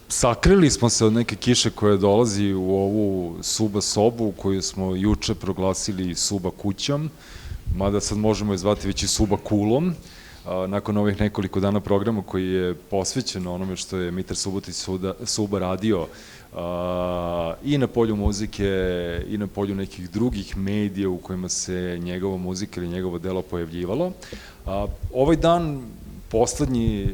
sakrili smo se od neke kiše koja dolazi u ovu Suba sobu koju smo juče proglasili Suba kućom, mada sad možemo je zvati već i Suba kulom, nakon ovih nekoliko dana programa koji je posvećen onome što je Mitar Subotić Suba radio i na polju muzike i na polju nekih drugih medija u kojima se njegova muzika ili njegovo delo pojavljivalo. Ovaj dan, poslednji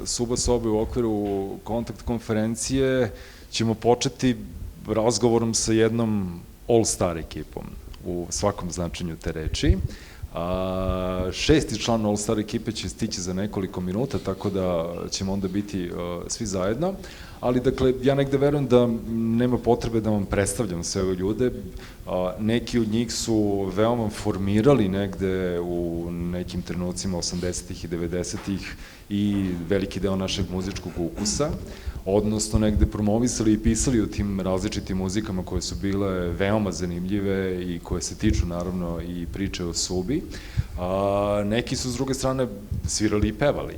Suba sobe u okviru kontakt konferencije, ćemo početi razgovorom sa jednom all-star ekipom u svakom značenju te reči. Šesti član all-star ekipe će stići za nekoliko minuta, tako da ćemo onda biti svi zajedno. Ali, dakle, ja negde verujem da nema potrebe da vam predstavljam sve ove ljude. Neki od njih su veoma formirali negde u nekim trenucima 80-ih i 90-ih i veliki deo našeg muzičkog ukusa, odnosno negde promovisali i pisali o tim različitim muzikama koje su bile veoma zanimljive i koje se tiču naravno i priče o Subi. Neki su s druge strane svirali i pevali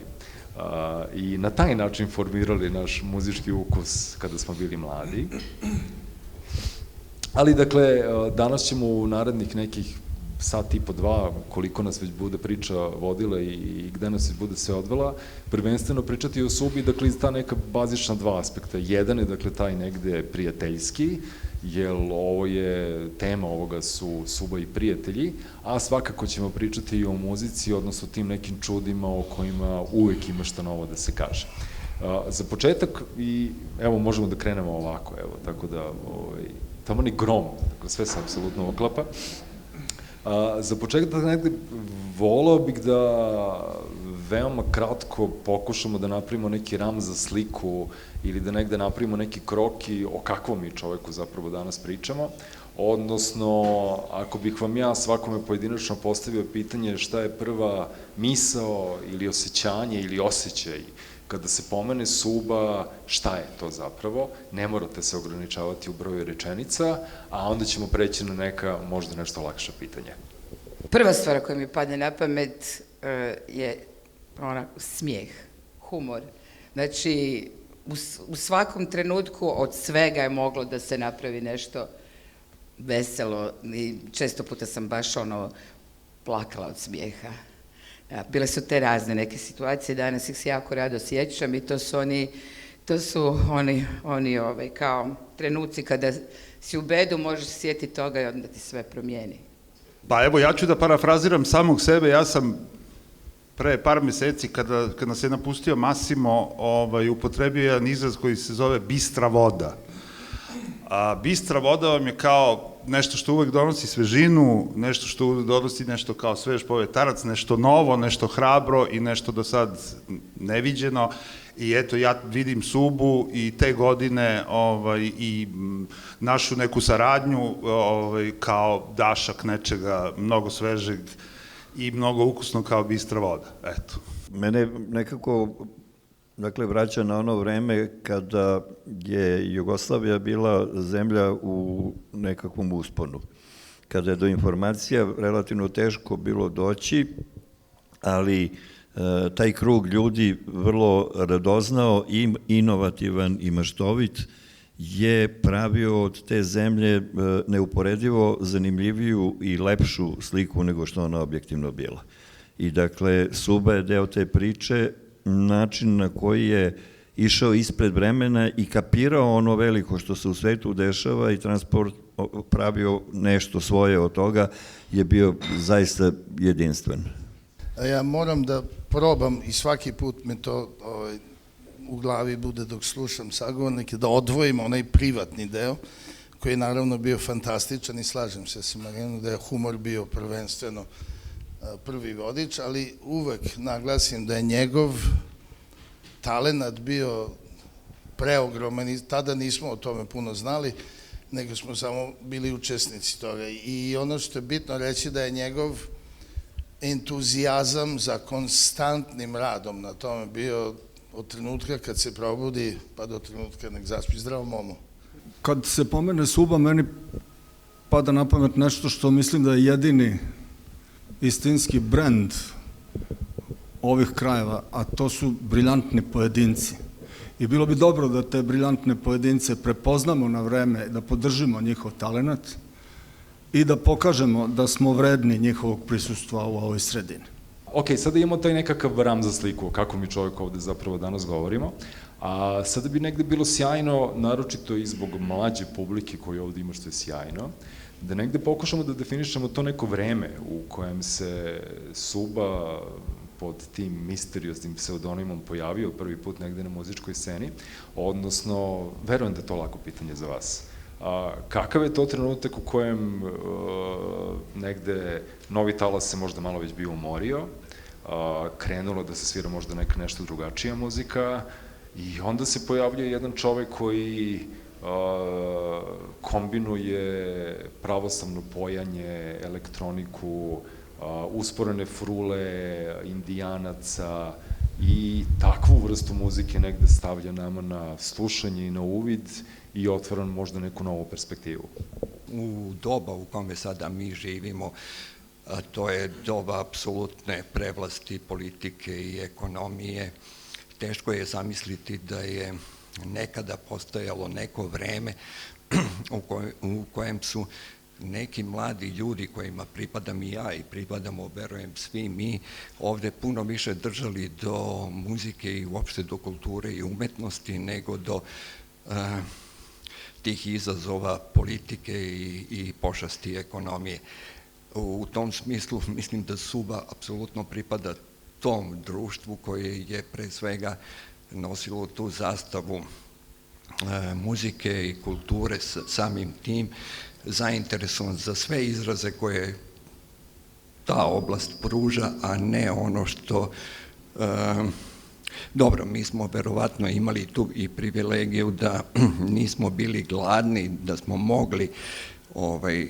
i na taj način formirali naš muzički ukus kada smo bili mladi. Ali dakle, danas ćemo u narednih nekih sat i po dva, koliko nas već bude priča vodila i gde nas već bude sve odvela, prvenstveno pričati o Subi, dakle, iz ta neka bazična dva aspekta. Jedan je, dakle, taj negde prijateljski, jer ovo je, tema ovoga su Suba i prijatelji, a svakako ćemo pričati i o muzici, odnosno tim nekim čudima o kojima uvek ima šta novo da se kaže. Za početak, i evo, možemo da krenemo ovako, evo, tako da, tamo ni grom, tako sve se apsolutno oklapa. Za početak negde volao bih da veoma kratko pokušamo da napravimo neki ram za sliku ili da negde napravimo neki krok i o kakvom mi čoveku zapravo danas pričamo, odnosno ako bih vam ja svakome pojedinačno postavio pitanje šta je prva misao ili osjećanje ili osjećaj kada se pomene Suba, šta je to zapravo, ne morate se ograničavati u broju rečenica, a onda ćemo preći na neka možda nešto lakša pitanja. Prva stvar koja mi padne na pamet je smijeh, humor. Znači, u svakom trenutku od svega je moglo da se napravi nešto veselo i često puta sam baš plakala od smijeha. Bile su te razne neke situacije, danas ih se jako rado sjećam i to su oni kao trenuci kada si u bedu, možeš se sjetiti toga i onda ti sve promijeni. Pa evo, ja ću da parafraziram samog sebe, ja sam pre par meseci, kada nas je napustio Massimo, upotrebio jedan izraz koji se zove bistra voda. Bistra voda vam je kao nešto što uvek donosi svežinu, nešto što uvek donosi nešto kao svež povetarac, nešto novo, nešto hrabro i nešto do sad neviđeno. I eto, ja vidim Subu i te godine i našu neku saradnju kao dašak nečega mnogo svežeg i mnogo ukusno kao bistra voda. Eto. Mene nekako vraća na ono vreme kada je Jugoslavija bila zemlja u nekakvom usponu. Kada je do informacija relativno teško bilo doći, ali taj krug ljudi vrlo radoznao, inovativan i maštovit je pravio od te zemlje neuporedivo zanimljiviju i lepšu sliku nego što ona objektivno bila. I dakle, Suba je deo te priče, način na koji je išao ispred vremena i kapirao ono veliko što se u svetu dešava i transport pravio nešto svoje od toga je bio zaista jedinstven. Ja moram da probam i svaki put me to u glavi bude dok slušam sagovornike, da odvojim onaj privatni deo koji je naravno bio fantastičan i slažem se sa Marijanom da je humor bio prvenstveno prvi vodič, ali uvek naglasim da je njegov talenat bio preogroman i tada nismo o tome puno znali, nego smo samo bili učesnici toga. I ono što je bitno reći da je njegov entuzijazam za konstantnim radom na tome bio od trenutka kad se probudi pa do trenutka nek zaspi. Zdravo, Momo. Kad se pomene Suba, meni pada na pamet nešto što mislim da je jedini istinski brend ovih krajeva, a to su briljantni pojedinci. I bilo bi dobro da te briljantne pojedince prepoznamo na vreme, da podržimo njihov talenat i da pokažemo da smo vredni njihovog prisustva u ovoj sredini. Ok, sada imamo taj nekakav ram za sliku, kako mi čovjek ovde zapravo danas govorimo, a sada bi negde bilo sjajno, naročito i zbog mlađe publike koju ovde ima, što je sjajno, da negde pokušamo da definišemo to neko vreme u kojem se Suba pod tim misterioznim pseudonimom pojavio prvi put negde na muzičkoj sceni, odnosno, verujem da je to lako pitanje za vas. Kakav je to trenutak u kojem negde novi talas se možda malo već bio umorio, krenulo da se svira možda neka nešto drugačija muzika i onda se pojavljuje jedan čovek koji kombinuje pravoslavno pojanje, elektroniku, usporene frule, indijanaca i takvu vrstu muzike negde stavlja nama na slušanje i na uvid i otvara možda neku novu perspektivu. U doba u kome sada mi živimo, a to je doba apsolutne prevlasti politike i ekonomije, teško je zamisliti da je nekada postojalo neko vreme u kojem su neki mladi ljudi kojima pripadam i ja i pripadamo, verujem, svi mi, ovde puno više držali do muzike i uopšte do kulture i umetnosti nego do tih izazova politike i pošasti ekonomije. U tom smislu mislim da Suba apsolutno pripada tom društvu koje je pre svega nosilo tu zastavu muzike i kulture, samim tim zainteresovan za sve izraze koje ta oblast pruža, a ne ono što... Dobro, mi smo verovatno imali tu i privilegiju da nismo bili gladni, da smo mogli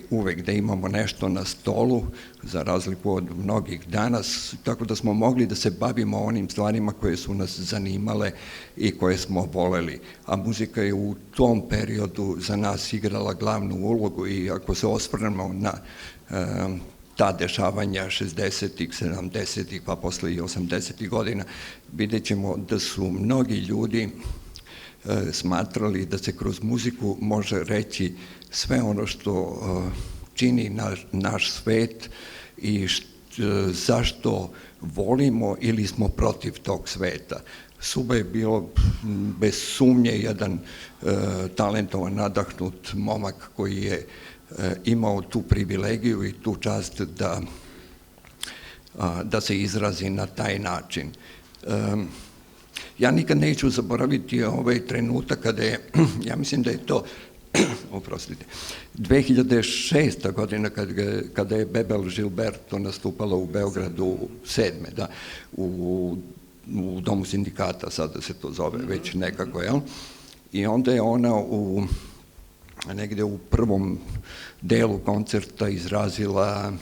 uvek da imamo nešto na stolu, za razliku od mnogih danas, tako da smo mogli da se bavimo onim stvarima koje su nas zanimale i koje smo voleli. A muzika je u tom periodu za nas igrala glavnu ulogu i ako se osvrnemo na ta dešavanja 60-ih, 70-ih, pa posle i 80-ih godina, vidjet ćemo da su mnogi ljudi smatrali da se kroz muziku može reći sve ono što čini naš svet i zašto volimo ili smo protiv tog sveta. Suba je bilo bez sumnje jedan talentovan, nadahnut momak koji je imao tu privilegiju i tu čast da se izrazi na taj način. Ja nikad neću zaboraviti ovaj trenutak kada je, ja mislim da je to, oprostite, 2006. godina kada je Bebel Gilberto nastupala u Beogradu 7. da, u Domu sindikata, sada se to zove već nekako, jel? I onda je ona negde u prvom delu koncerta izrazila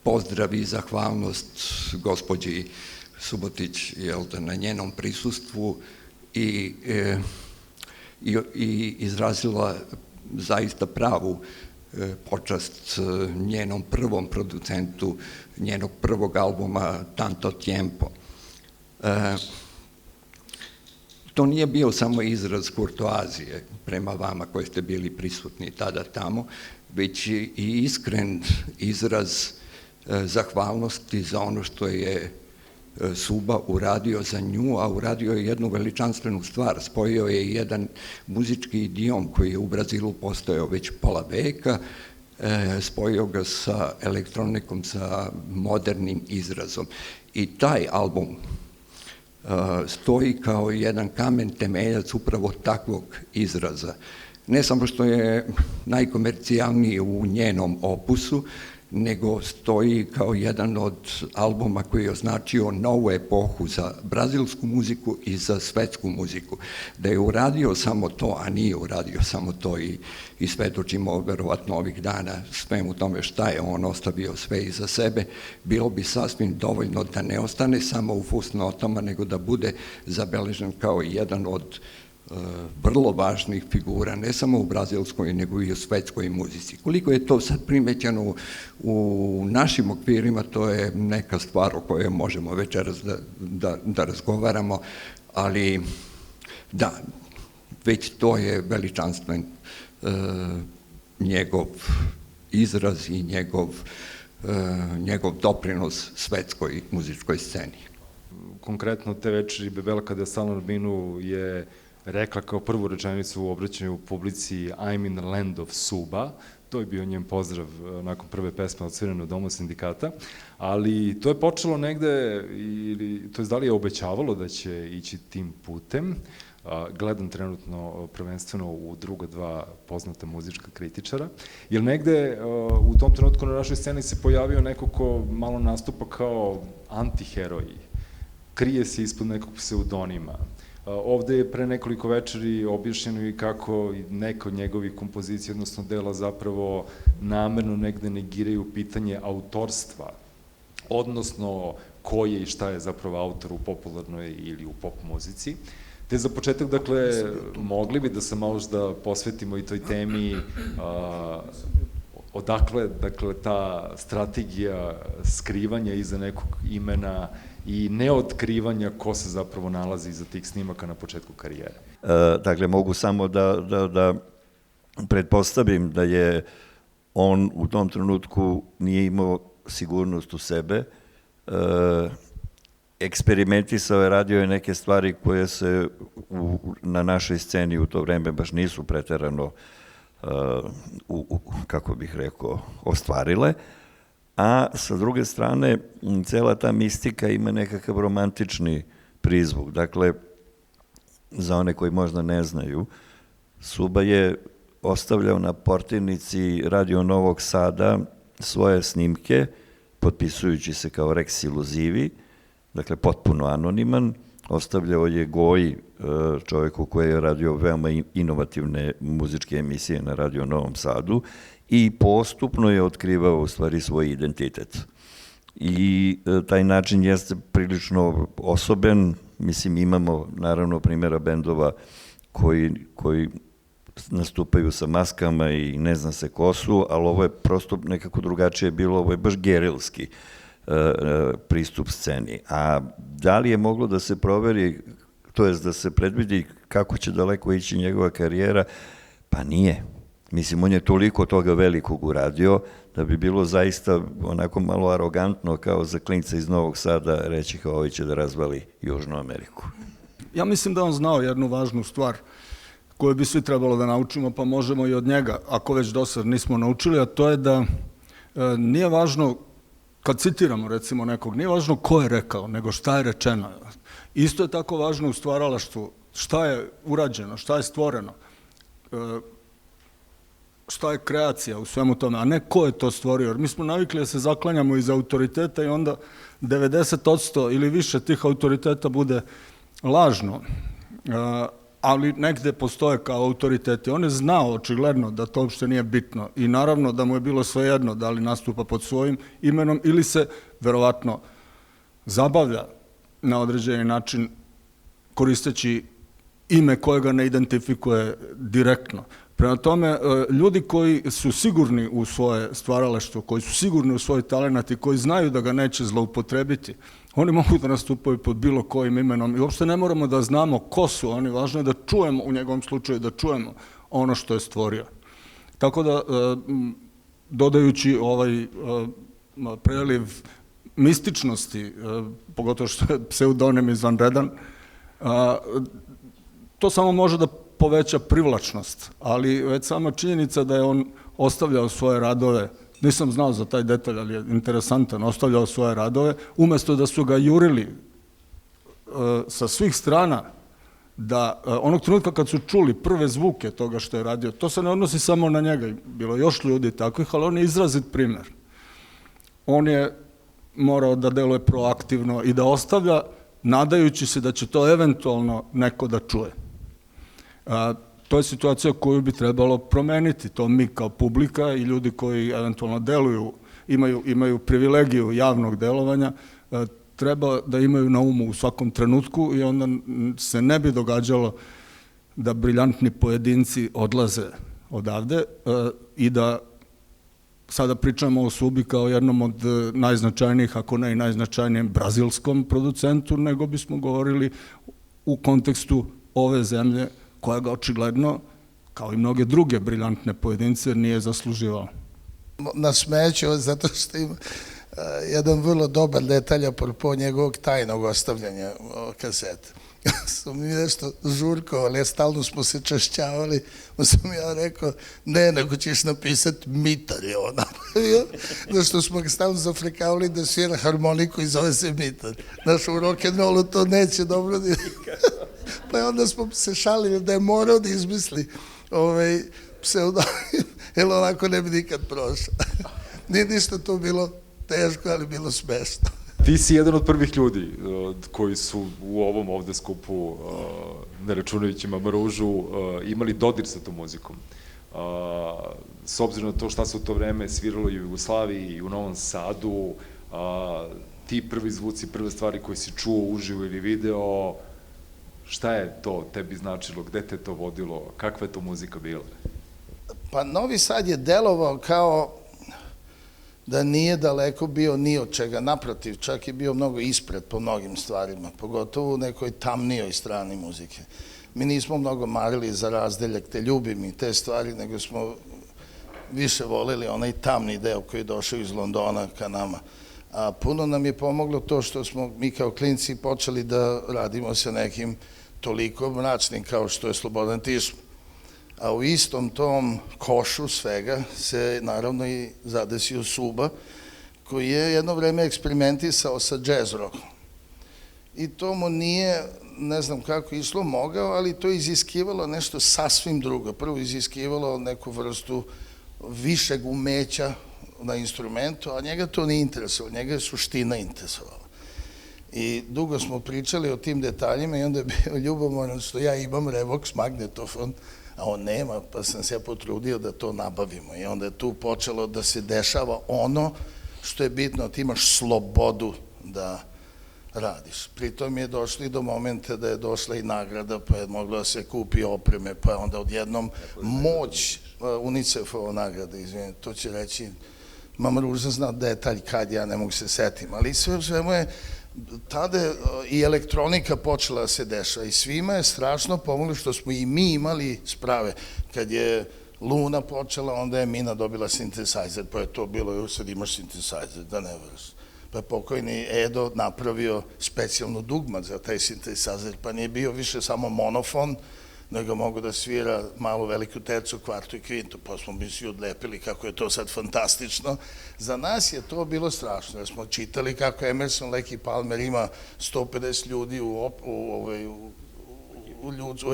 pozdrav i zahvalnost gospođi Subotić, jel da, na njenom prisustvu i izrazila zaista pravu počast njenom prvom producentu, njenog prvog albuma Tanto Tiempo. To nije bio samo izraz kurtoazije prema vama koji ste bili prisutni tada tamo, već i iskren izraz zahvalnosti za ono što je Suba uradio za nju, a uradio je jednu veličanstvenu stvar. Spojio je jedan muzički idiom koji je u Brazilu postojao već pola veka, spojio ga sa elektronikom, sa modernim izrazom. I taj album stoji kao jedan kamen temeljac upravo takvog izraza. Ne samo što je najkomercijalniji u njenom opusu, nego stoji kao jedan od albuma koji je označio novu epohu za brazilsku muziku i za svetsku muziku. Da je uradio samo to, a nije uradio samo to i svedočimo verovatno ovih dana svemu tome šta je on ostavio sve iza sebe, bilo bi sasvim dovoljno da ne ostane samo u fusnotama, nego da bude zabeležen kao jedan od vrlo važnih figura, ne samo u brazilskoj, nego i u svetskoj muzici. Koliko je to sad primećeno u našim okvirima, to je neka stvar o kojoj možemo večeras da razgovaramo, ali da, već to je veličanstven njegov izraz i njegov doprinos svetskoj muzičkoj sceni. Konkretno te večeri Bebela kada je stala na binu je rekla kao prvu rečenicu u obraćanju u publici I'm in the land of Suba. To je bio njen pozdrav nakon prve pesme odsvirane u Domu sindikata, ali to je počelo negde, to je da li je obećavalo da će ići tim putem. Gledam trenutno prvenstveno u druga dva poznata muzička kritičara, jer negde u tom trenutku na našoj sceni se pojavio neko ko malo nastupa kao antiheroj, krije se ispod nekog pseudonima. Ovde je pre nekoliko večeri objašnjeno i kako neka od njegovih kompozicija, odnosno dela, zapravo namerno negde negiraju pitanje autorstva, odnosno ko je i šta je zapravo autor u popularnoj ili u pop muzici. Te za početak, dakle, mogli bi da se možda posvetimo i toj temi odakle, dakle, ta strategija skrivanja iza nekog imena i neotkrivanja ko se zapravo nalazi iza tih snimaka na početku karijere. Dakle, mogu samo da pretpostavim da je on u tom trenutku nije imao sigurnost u sebe, eksperimentisao je, radio je neke stvari koje se na našoj sceni u to vreme baš nisu preterano, kako bih rekao, ostvarile, a sa druge strane, cela ta mistika ima nekakav romantični prizvuk. Dakle, za one koji možda ne znaju, Suba je ostavljao na portirnici Radio Novog Sada svoje snimke, potpisujući se kao Rex Iluzivi, dakle potpuno anoniman, ostavljao je Goji, čoveku koji je radio veoma inovativne muzičke emisije na Radio Novom Sadu, i postupno je otkrivao u stvari svoj identitet. I taj način jeste prilično osoben, mislim imamo naravno primjera bendova koji nastupaju sa maskama i ne zna se ko su, ali ovo je prosto nekako drugačije bilo, ovo je baš gerilski pristup sceni. A da li je moglo da se proveri, to jest da se predvidi kako će daleko ići njegova karijera? Pa nije. Mislim, on je toliko toga velikog uradio da bi bilo zaista onako malo arogantno kao za klinca iz Novog Sada reći kao ovaj će da razvali Južnu Ameriku. Ja mislim da on znao jednu važnu stvar koju bi svi trebalo da naučimo, pa možemo i od njega, ako već do sad nismo naučili, a to je da nije važno, kad citiramo recimo nekog, nije važno ko je rekao, nego šta je rečeno. Isto je tako važno u stvaralaštvu, šta je urađeno, šta je stvoreno, šta je kreacija u svemu tome, a ne ko je to stvorio. Jer mi smo navikli da se zaklanjamo iz autoriteta i onda 90% ili više tih autoriteta bude lažno, ali negde postoje kao autoriteti. On je znao očigledno da to uopšte nije bitno i naravno da mu je bilo svejedno da li nastupa pod svojim imenom ili se verovatno zabavlja na određeni način koristeći ime koje ga ne identifikuje direktno. Prema tome, ljudi koji su sigurni u svoje stvaralaštvo, koji su sigurni u svoj talenat i koji znaju da ga neće zloupotrebiti, oni mogu da nastupaju pod bilo kojim imenom i uopšte ne moramo da znamo ko su oni, važno je da čujemo, u njegovom slučaju, da čujemo ono što je stvorio. Tako da, dodajući ovaj preliv mističnosti, pogotovo što je pseudonim izvanredan, to samo može da poveća privlačnost, ali već sama činjenica da je on ostavljao svoje radove, nisam znao za taj detalj, ali je interesantan, ostavljao svoje radove, umesto da su ga jurili sa svih strana, da onog trenutka kad su čuli prve zvuke toga što je radio, to se ne odnosi samo na njega, bilo još ljudi takvih, ali on je izrazit primer. On je morao da deluje proaktivno i da ostavlja, nadajući se da će to eventualno neko da čuje. To je situacija koju bi trebalo promeniti, to mi kao publika i ljudi koji eventualno deluju, imaju privilegiju javnog delovanja, treba da imaju na umu u svakom trenutku i onda se ne bi događalo da briljantni pojedinci odlaze odavde i da sada pričamo o Subi kao jednom od najznačajnijih, ako ne i najznačajnijem brazilskom producentu, nego bismo govorili u kontekstu ove zemlje koja ga očigledno, kao i mnoge druge briljantne pojedince, nije zasluživao. Nasmeću zato što ima jedan vrlo dobar detalj apropo njegovog tajnog ostavljanja kasete. Su mi nešto žurkovali, stalno smo se čašćavali, pa sam ja rekao, ne, nego ćeš napisati Mitar je on napravio, zašto smo ga stalno zafrekavali da svira harmoniku i zove se Mitar. Znaš, u rock'n'rollu to neće dobro. Pa onda smo se šalili da je morao da izmisli pseudonim, jer onako ne bi nikad prošao. Nije ništa to bilo teško, ali bilo smešno. Ti si jedan od prvih ljudi koji su u ovom ovde skupu, ne računajući Mama Ružu, imali dodir sa tom muzikom. S obzirom na to šta se u to vreme sviralo i u Jugoslaviji i u Novom Sadu, ti prvi zvuci, prve stvari koje si čuo uživo ili video, šta je to tebi značilo, gde te to vodilo, kakva je to muzika bila? Pa Novi Sad je delovao kao da nije daleko bio ni od čega, naprotiv, čak je bio mnogo ispred po mnogim stvarima, pogotovo u nekoj tamnijoj strani muzike. Mi nismo mnogo marili za razdeljak, te ljubim i te stvari, nego smo više voleli onaj tamni deo koji je došao iz Londona ka nama. A puno nam je pomoglo to što smo mi kao klinci počeli da radimo sa nekim toliko mračnim kao što je Slobodan Tišma. A u istom tom košu svega se naravno i zadesio Suba, koji je jedno vreme eksperimentisao sa jazz rockom. I to mu nije, ne znam kako išlo, mogao, ali to je iziskivalo nešto sasvim drugo. Prvo iziskivalo neku vrstu višeg umeća na instrumentu, a njega to nije interesovalo, njega je suština interesovala. I dugo smo pričali o tim detaljima i onda je bio ljubomoran što ja imam Revox magnetofon, a on nema, pa sam se potrudio da to nabavimo. I onda je tu počelo da se dešava ono što je bitno, ti imaš slobodu da radiš. Pritom je došli do momenta da je došla i nagrada, pa je moglo da se kupi opreme, pa je onda odjednom moć UNICEF-ova nagrada, izvijem, to će reći, Mama Ruža zna detalj kad, ja ne mogu se setim, ali sve u svemu je tada i elektronika počela da se dešava i svima je strašno pomoglo što smo i mi imali sprave. Kad je Luna počela, onda je Mina dobila sintesajzer, pa je to bilo, sad imaš sintesajzer, da ne vrš. Pa je pokojni Edo napravio specijalnu dugmat za taj sintesajzer, pa nije bio više samo monofon, nego mogu da svira malu, veliku tercu, kvartu i kvintu, pa smo mi svi odlepili kako je to sad fantastično. Za nas je to bilo strašno, jer smo čitali kako Emerson, Lake i Palmer ima 150 ljudi u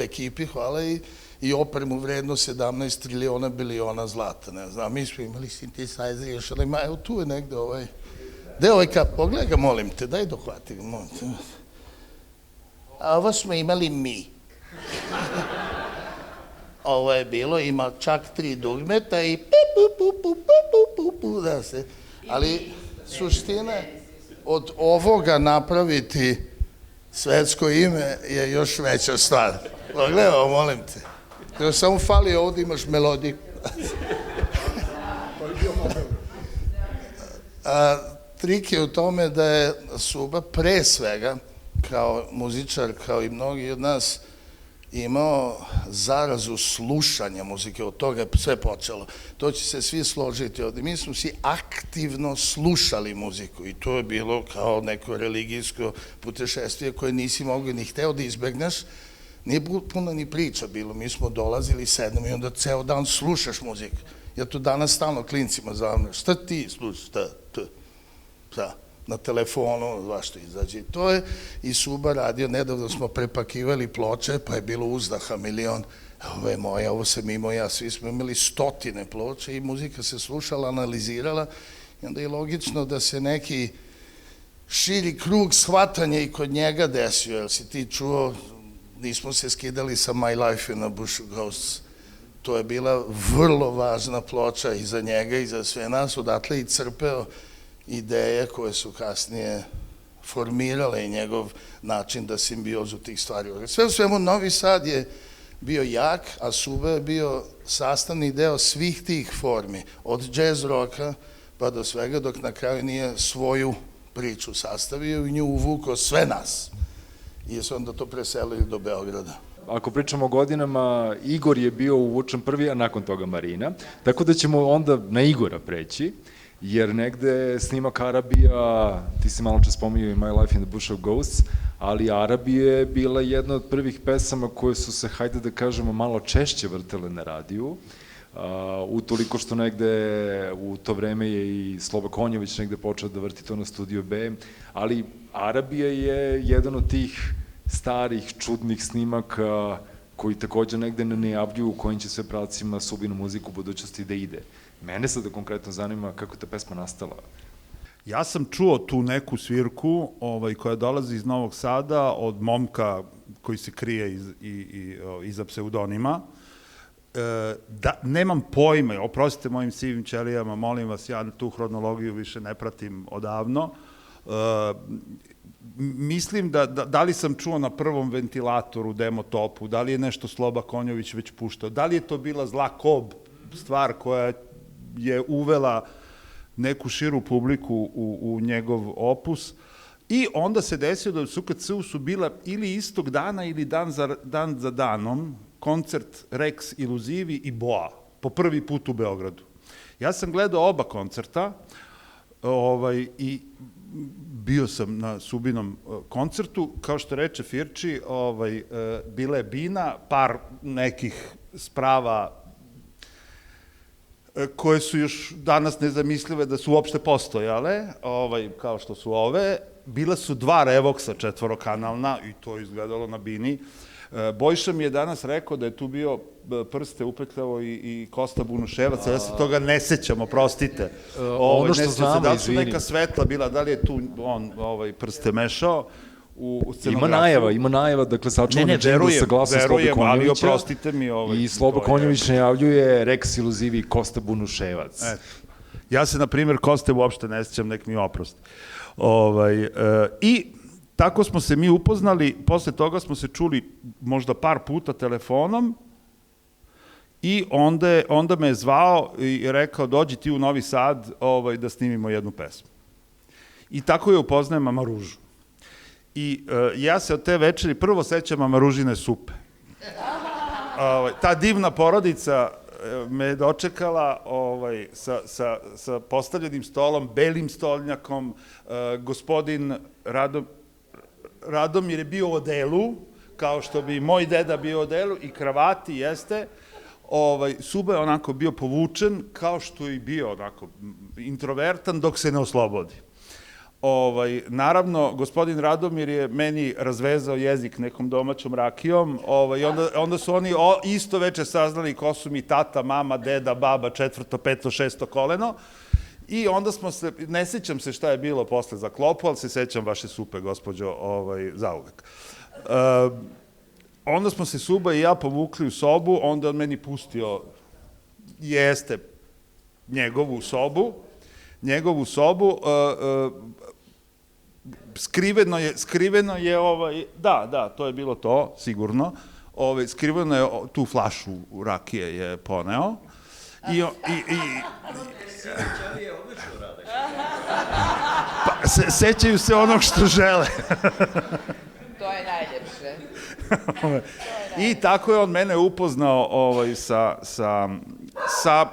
ekipi, hvala, i opremu vredno 17 triliona biliona zlata, ne znam, mi smo imali sintesajzer, još ali ima, evo tu je negde gde je ovaj kap, pogledaj ga, molim te, daj dohvati ga, molim te. A ovo smo imali mi. Ovo je bilo, ima čak 3 dugmeta i da se, ali suština od ovoga napraviti svetsko ime je još veća stvar. Pogledaj ovo, molim te. Još samo fali ovdje, imaš melodiju. Trik je u tome da je Suba pre svega, kao muzičar, kao i mnogi od nas, imao zarazu slušanja muzike, od toga je sve počelo. To će se svi složiti ovdje. Mi smo svi aktivno slušali muziku i to je bilo kao neko religijsko putešestvije koje nisi mogao ni hteo da izbegneš. Nije puno ni priča bilo. Mi smo dolazili, sednemo i onda ceo dan slušaš muziku. Ja to danas stalno klincima zavnem. Šta ti slušaš? Šta? Na telefonu, zašto izađe. To je i Suba radio, nedavno smo prepakivali ploče, pa je bilo uzdaha milion. Ovo je moja, ovo sam imao ja, svi smo imali 100 ploče i muzika se slušala, analizirala i onda je logično da se neki širi krug shvatanja i kod njega desio, jer si ti čuo, nismo se skidali sa My Life in a Bush of Ghosts. To je bila vrlo važna ploča i za njega i za sve nas, odatle i crpeo ideje koje su kasnije formirale i njegov način da simbiozu tih stvari. Sve u svemu, Novi Sad je bio jak, a Suba je bio sastavni deo svih tih formi, od jazz roka pa do svega, dok na kraju nije svoju priču sastavio i nju uvukao sve nas. i su onda to preselili do Beograda. Ako pričamo o godinama, Igor je bio uvučen prvi, a nakon toga Marina, tako da ćemo onda na Igora preći, jer negde snimak Arabija, ti si malo čas spominjao i My Life in the Bush of Ghosts, ali Arabija je bila jedna od prvih pesama koje su se, hajde da kažemo, malo češće vrtele na radiju, utoliko što negde u to vreme je i Sloba Konjović negde počeo da vrti to na Studio B, ali Arabija je jedan od tih starih, čudnih snimaka koji takođe negde ne najavljuju u kojim će sve pravcima Subinu muziku u budućnosti da ide. Mene sada konkretno zanima kako je ta pesma nastala. Ja sam čuo tu neku svirku koja dolazi iz Novog Sada od momka koji se krije iza pseudonima. Nemam pojma, oprostite mojim sivim ćelijama, molim vas, ja tu hronologiju više ne pratim odavno. Mislim da li sam čuo na prvom ventilatoru demo topu, da li je nešto Sloba Konjović već puštao, da li je to bila Zla Kob stvar koja je uvela neku širu publiku u njegov opus, i onda se desio da u SKC-u su bila ili istog dana ili dan za danom koncert Rex Iluzivi i Boa, po prvi put u Beogradu. Ja sam gledao oba koncerta i bio sam na Subinom koncertu, kao što reče Firči, bila je bina, par nekih sprava koje su još danas nezamislive da su uopšte postojale, kao što su ove. Bila su 2 Revoksa četvorokanalna i to je izgledalo na bini. Bojša mi je danas rekao da je tu bio Prste upetljavo i Kosta Bunuševac, ja se toga ne sećam, oprostite. Ono što znamo, da li su neka svetla bila, da li je tu on Prste mešao u scenografiju? Ima najava, dakle sačuvani džingl sa glasom Slobe Konjovića. Oprostite mi. I Slobo Konjović najavljuje Rex Iluzivi i Kosta Bunuševac. Ja se, na primjer, Koste uopšte ne sećam, nek mi oprosti. I tako smo se mi upoznali, posle toga smo se čuli možda par puta telefonom i onda me je zvao i rekao dođi ti u Novi Sad da snimimo jednu pesmu. I tako je upoznajem Mama Ružu. I ja se od te večeri prvo sećam Mama Ružine supe. Ta divna porodica me je dočekala sa postavljenim stolom, belim stolnjakom, gospodin Radomir je bio u odelu, kao što bi moj deda bio u odelu, i kravati, jeste. Suba je onako bio povučen, kao što je i bio onako introvertan dok se ne oslobodi. Naravno, gospodin Radomir je meni razvezao jezik nekom domaćom rakijom, onda su oni isto veče saznali ko su mi tata, mama, deda, baba, 4., 5., 6. koleno, i onda smo se, ne sećam se šta je bilo posle za klopu, ali se sećam vaše supe, gospođo, zauvek. Onda smo se Suba i ja povukli u sobu, onda on meni pustio, jeste, njegovu sobu, skriveno je, da, to je bilo to, sigurno, skriveno je, tu flašu rakije je poneo, sećaju se onog što žele. To je najljepše. I tako je on mene upoznao sa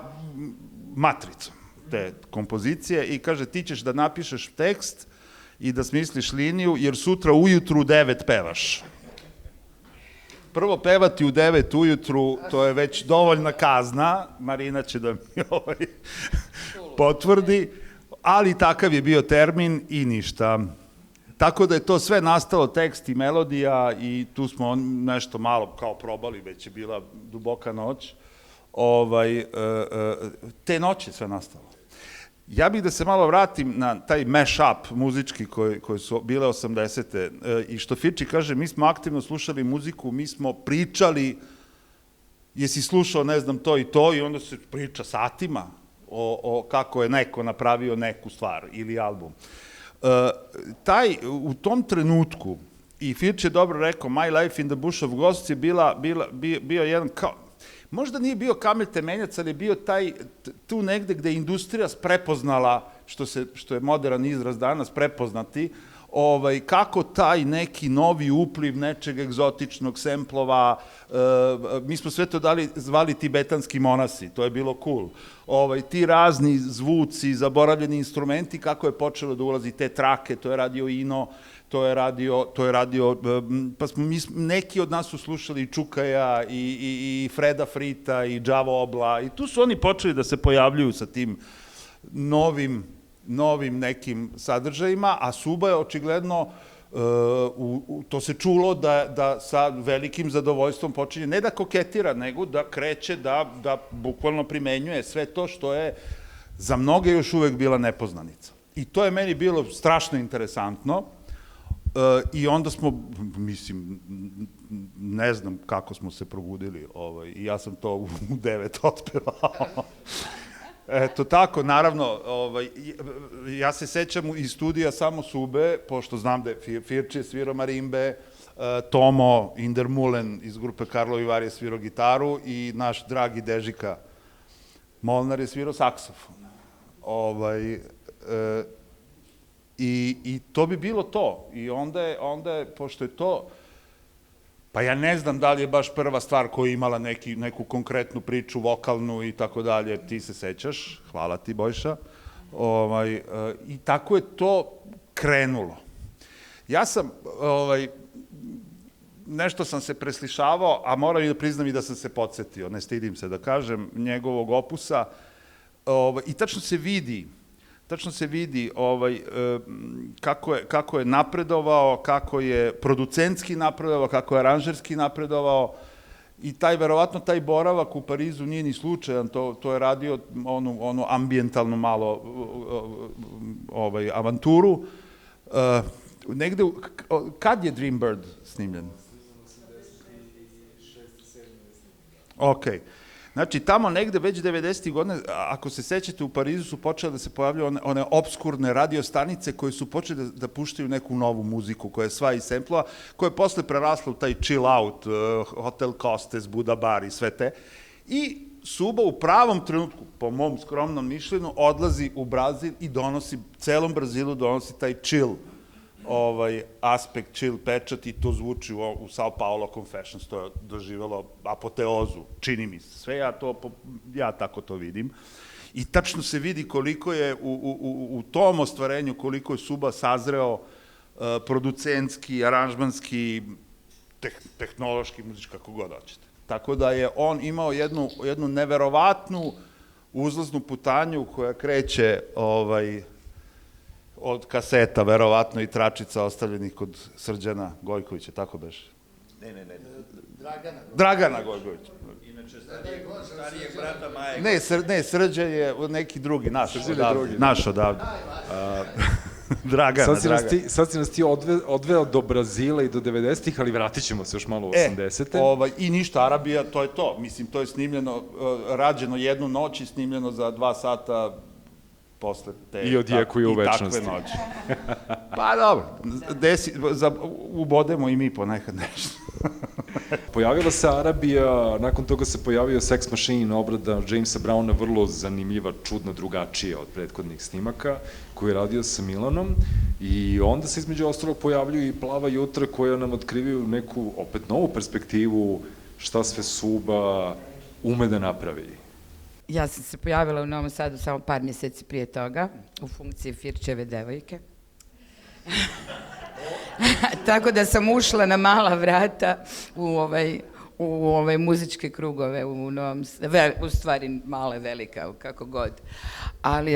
matricom te kompozicije i kaže ti ćeš da napišeš tekst i da smisliš liniju, jer sutra ujutru u 9 pevaš. Prvo pevati u 9 ujutru, to je već dovoljna kazna, Marina će da mi potvrdi, ali takav je bio termin i ništa. Tako da je to sve nastalo, tekst i melodija, i tu smo nešto malo kao probali, već je bila duboka noć. Te noći sve nastalo. Ja bih da se malo vratim na taj mash-up muzički koji su bile 80. I što Firči kaže, mi smo aktivno slušali muziku, mi smo pričali, jesi slušao ne znam to i to, i onda se priča satima o kako je neko napravio neku stvar ili album. U tom trenutku, i Firč je dobro rekao, My Life in the Bush of Ghosts je bio jedan, možda nije bio kamen temeljac, ali je bio tu negde gde je industrija prepoznala, što je modern izraz danas, prepoznati, kako taj neki novi upliv nečeg egzotičnog, semplova, mi smo sve to zvali tibetanski monasi, to je bilo cool. Ti razni zvuci, zaboravljeni instrumenti, kako je počelo da ulazi te trake, to je radio Ino, to je radio, pa smo neki od nas su slušali i Čukaja, i Freda Frita, i Džavo Obla, i tu su oni počeli da se pojavljuju sa tim novim nekim sadržajima, a Suba je očigledno, to se čulo da sa velikim zadovoljstvom počinje, ne da koketira, nego da kreće, da bukvalno primenjuje sve to što je za mnoge još uvek bila nepoznanica. I to je meni bilo strašno interesantno, i onda smo, mislim, ne znam kako smo se probudili, i ja sam to u 9 otpevao. Eto tako, naravno, ja se sećam iz studija samo Sube, pošto znam da je Firče svirao marimbe, Tomo Indermulen iz grupe Karlovi Var je svirao gitaru i naš dragi Dežika Molnar je svirao saksofon. I to bi bilo to. I onda je, pošto je to, pa ja ne znam da li je baš prva stvar koja je imala neku konkretnu priču, vokalnu i tako dalje, ti se sećaš, hvala ti Bojša, i tako je to krenulo. Ja sam, nešto sam se preslišavao, a moram i da priznam i da sam se podsjetio, ne stidim se da kažem, njegovog opusa, i tačno se vidi kako je napredovao, kako je producentski napredovao, kako je aranžerski napredovao i verovatno taj boravak u Parizu nije ni slučajan, to je radio onu ambijentalnu malo avanturu. Negde, kad je Dream Bird snimljen? Okej. Znači, tamo negde već 90. godine, ako se sećate, u Parizu su počele da se pojavljaju one obskurne radiostanice koje su počele da puštaju neku novu muziku koja je sva iz semplova, koja je posle prerasla u taj chill out, Hotel Costes, Buda Bar i sve te. I Suba u pravom trenutku, po mom skromnom mišljenju, odlazi u Brazil i celom Brazilu donosi taj chill aspekt, chill pečat i to zvuči u Sao Paulo Confessions, to je doživelo apoteozu, čini mi se. Sve ja tako to vidim. I tačno se vidi koliko je u tom ostvarenju, koliko je Suba sazreo producentski, aranžmanski, tehnološki, muzički, kako god hoćete. Tako da je on imao jednu neverovatnu uzlaznu putanju koja kreće od kaseta, verovatno i tračica ostavljenih kod Srđana Gojkovića, tako beše? Ne. Dragana Gojkovića. Inače, starijeg brata Majeka. Ne, Srđan je neki drugi, naš odavde. Dragana. Sad si nas ti odveo do Brazila i do 90-ih, ali vratit ćemo se još malo u 80-te. I ništa, Arabija, to je to. Mislim, to je snimljeno, rađeno jednu noć i snimljeno za 2 sata posle te i odjekuje u večnosti. I takve noći. Pa dobro, ubodemo i mi ponekad nešto. Pojavila se Arabija, nakon toga se pojavio Sex Machine, obrada Jamesa Browna, vrlo zanimljiva, čudno drugačija od prethodnih snimaka, koji je radio sa Milanom, i onda se između ostalog pojavljuju i Plava jutra koja nam otkrivaju neku, opet novu perspektivu šta sve Suba ume da napravi. Ja sam se pojavila u Novom Sadu samo par mjeseci prije toga, u funkciji Firčeve devojke. Tako da sam ušla na mala vrata u muzičke krugove u Novom Sadu, u stvari male, velika, kako god. Ali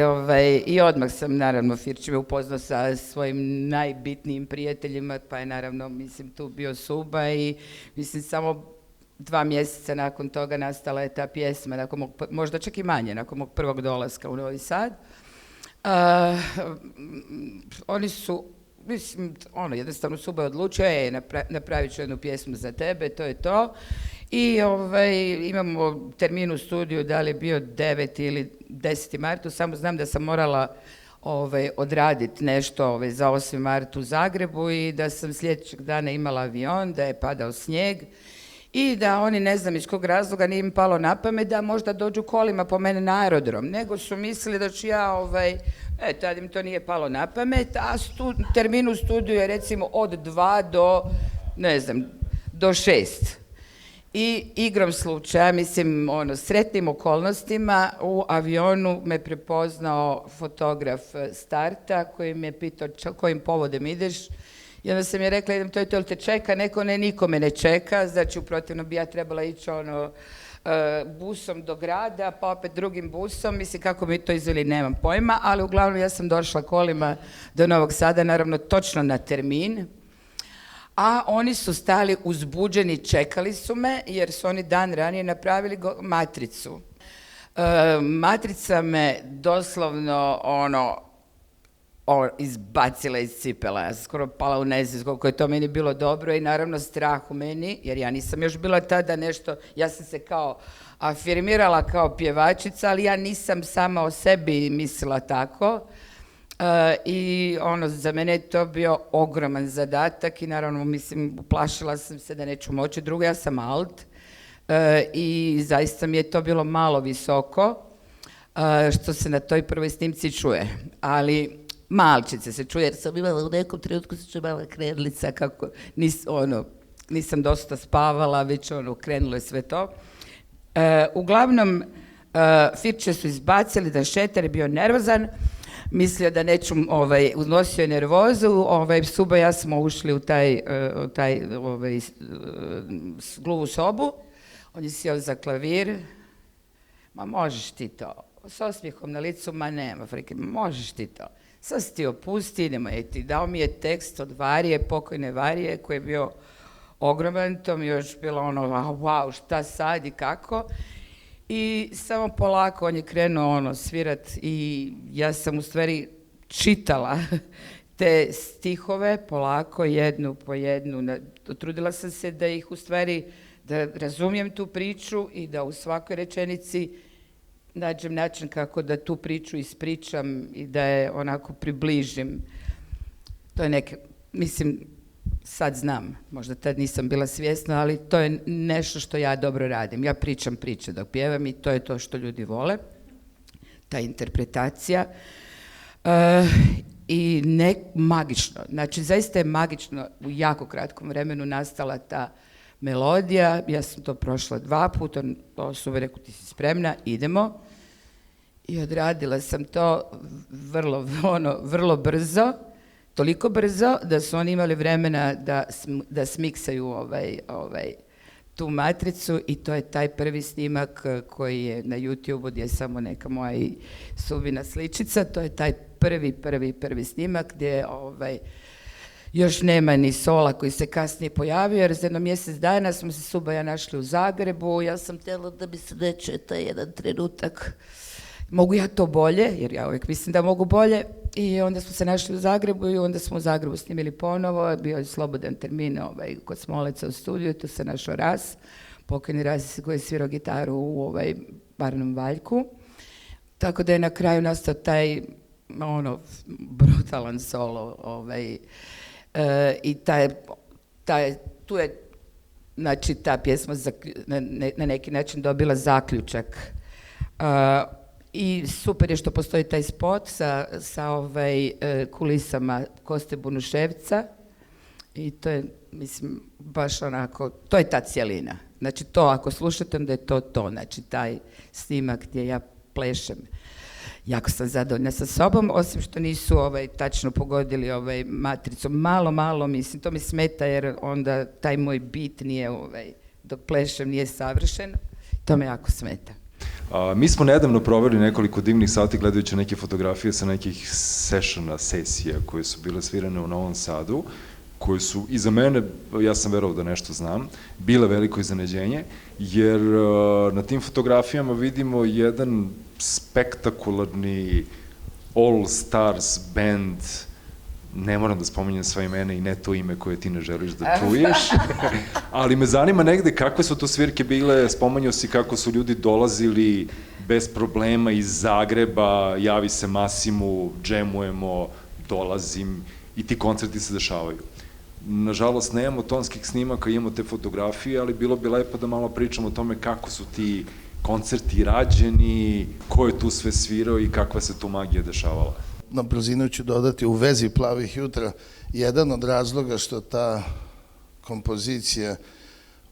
i odmah sam naravno Firčeve upoznao sa svojim najbitnijim prijateljima, pa je naravno, mislim, tu bio Suba i mislim samo 2 mjeseca nakon toga nastala je ta pjesma, možda čak i manje, nakon mog prvog dolaska u Novi Sad. Oni su, mislim, jednostavno Suba je odlučio, napravit ću jednu pjesmu za tebe, to je to. I imamo termin u studiju, da li je bio 9. ili 10. martu, samo znam da sam morala odraditi nešto za 8. mart u Zagrebu i da sam sljedećeg dana imala avion, da je padao snijeg. I da oni, ne znam iz kog razloga, nije im palo na pamet da možda dođu kolima po mene na aerodrom, nego su mislili da ću ja Tad im to nije palo na pamet, a termin u studiju je recimo od 2 do, ne znam, do 6. I igrom slučaja, mislim, sretnim okolnostima, u avionu me prepoznao fotograf Starta koji me pitao kojim povodom ideš. I onda sam je rekla, idem to ili te čeka, neko ne, niko me ne čeka, znači u protivnom bi ja trebala ići busom do grada, pa opet drugim busom, mislim kako mi to izveli, nemam pojma, ali uglavnom ja sam došla kolima do Novog Sada, naravno točno na termin, a oni su stali uzbuđeni, čekali su me, jer su oni dan ranije napravili matricu. Matrica me doslovno izbacila iz cipela, ja sam skoro pala u nezvijest koliko je to meni bilo dobro i naravno strah u meni, jer ja nisam još bila tada nešto, ja sam se kao afirmirala kao pjevačica, ali ja nisam sama o sebi mislila tako. I za mene je to bio ogroman zadatak i naravno mislim uplašila sam se da neću moći. Drugo, ja sam alt i zaista mi je to bilo malo visoko, što se na toj prvoj snimci čuje, ali malčice se čuje, jer sam imala u nekom trenutku se čuje mala krenlica, kako nisam dosta spavala, već krenulo je sve to. Uglavnom, Firče su izbacili da Šeter je bio nervozan, mislio da neću, unosio je nervozu, Suba i ja smo ušli u taj gluvu sobu, on je sjeo za klavir, ma možeš ti to, s osmijehom na licu, ma nema frike, možeš ti to, sad si ti opusti, idemo ti, dao mi je tekst od Varije, pokojne Varije, koji je bio ogroman, to mi je još bilo wow, šta sad i kako. I samo polako on je krenuo svirat i ja sam u stvari čitala te stihove polako, jednu po jednu. Trudila sam se da ih u stvari, da razumijem tu priču i da u svakoj rečenici nađem način kako da tu priču ispričam i da je onako približim. To je mislim, sad znam, možda tad nisam bila svjesna, ali to je nešto što ja dobro radim. Ja pričam priče dok pjevam i to je to što ljudi vole, ta interpretacija. I magično, znači zaista je magično u jako kratkom vremenu nastala ta melodija. Ja sam to prošla 2 puta, to su mi rekli ti si spremna, idemo. I odradila sam to vrlo brzo, toliko brzo da su oni imali vremena da smiksaju tu matricu i to je taj prvi snimak koji je na YouTube-u gdje je samo neka moja i Subina sličica, to je taj prvi snimak gdje još nema ni sola koji se kasnije pojavio, jer za jedno mjesec dana smo se Suba i ja našli u Zagrebu, ja sam htjela da bi se ne čuje taj jedan trenutak. Mogu ja to bolje, jer ja uvijek mislim da mogu bolje, i onda smo se našli u Zagrebu i onda smo u Zagrebu snimili ponovo, bio je slobodan termin kod Smoleca u studiju, tu se našao Ras, pokojni Ras koji je svirao gitaru u Barnom Valjku, tako da je na kraju nastao taj brutalan solo i tu je znači ta pjesma na neki način dobila zaključak. I super je što postoji taj spot sa kulisama Koste Bunuševca i to je, mislim, baš onako, to je ta cjelina. Znači to, ako slušate, onda je to, znači taj snimak gdje ja plešem. Jako sam zadovoljna sa sobom, osim što nisu tačno pogodili matricu. Malo, mislim, to mi smeta jer onda taj moj bit nije, dok plešem nije savršen, to me jako smeta. Mi smo nedavno proveli nekoliko divnih sati gledajući neke fotografije sa nekih sesija koje su bile svirane u Novom Sadu, koje su i za mene, ja sam verovao da nešto znam, bile veliko iznenađenje, jer na tim fotografijama vidimo jedan spektakularni all stars band, ne moram da spominjem sva imena i ne to ime koje ti ne želiš da čuješ, ali me zanima negde kakve su to svirke bile, spomenuo si kako su ljudi dolazili bez problema iz Zagreba, javi se Masimu, džemujemo, dolazim i ti koncerti se dešavaju. Nažalost, nemamo tonskih snimaka, imamo te fotografije, ali bilo bi lepo da malo pričamo o tome kako su ti koncerti rađeni, ko je tu sve svirao i kakva se tu magija dešavala. na brzinu ću dodati u vezi Plavih jutra, jedan od razloga što ta kompozicija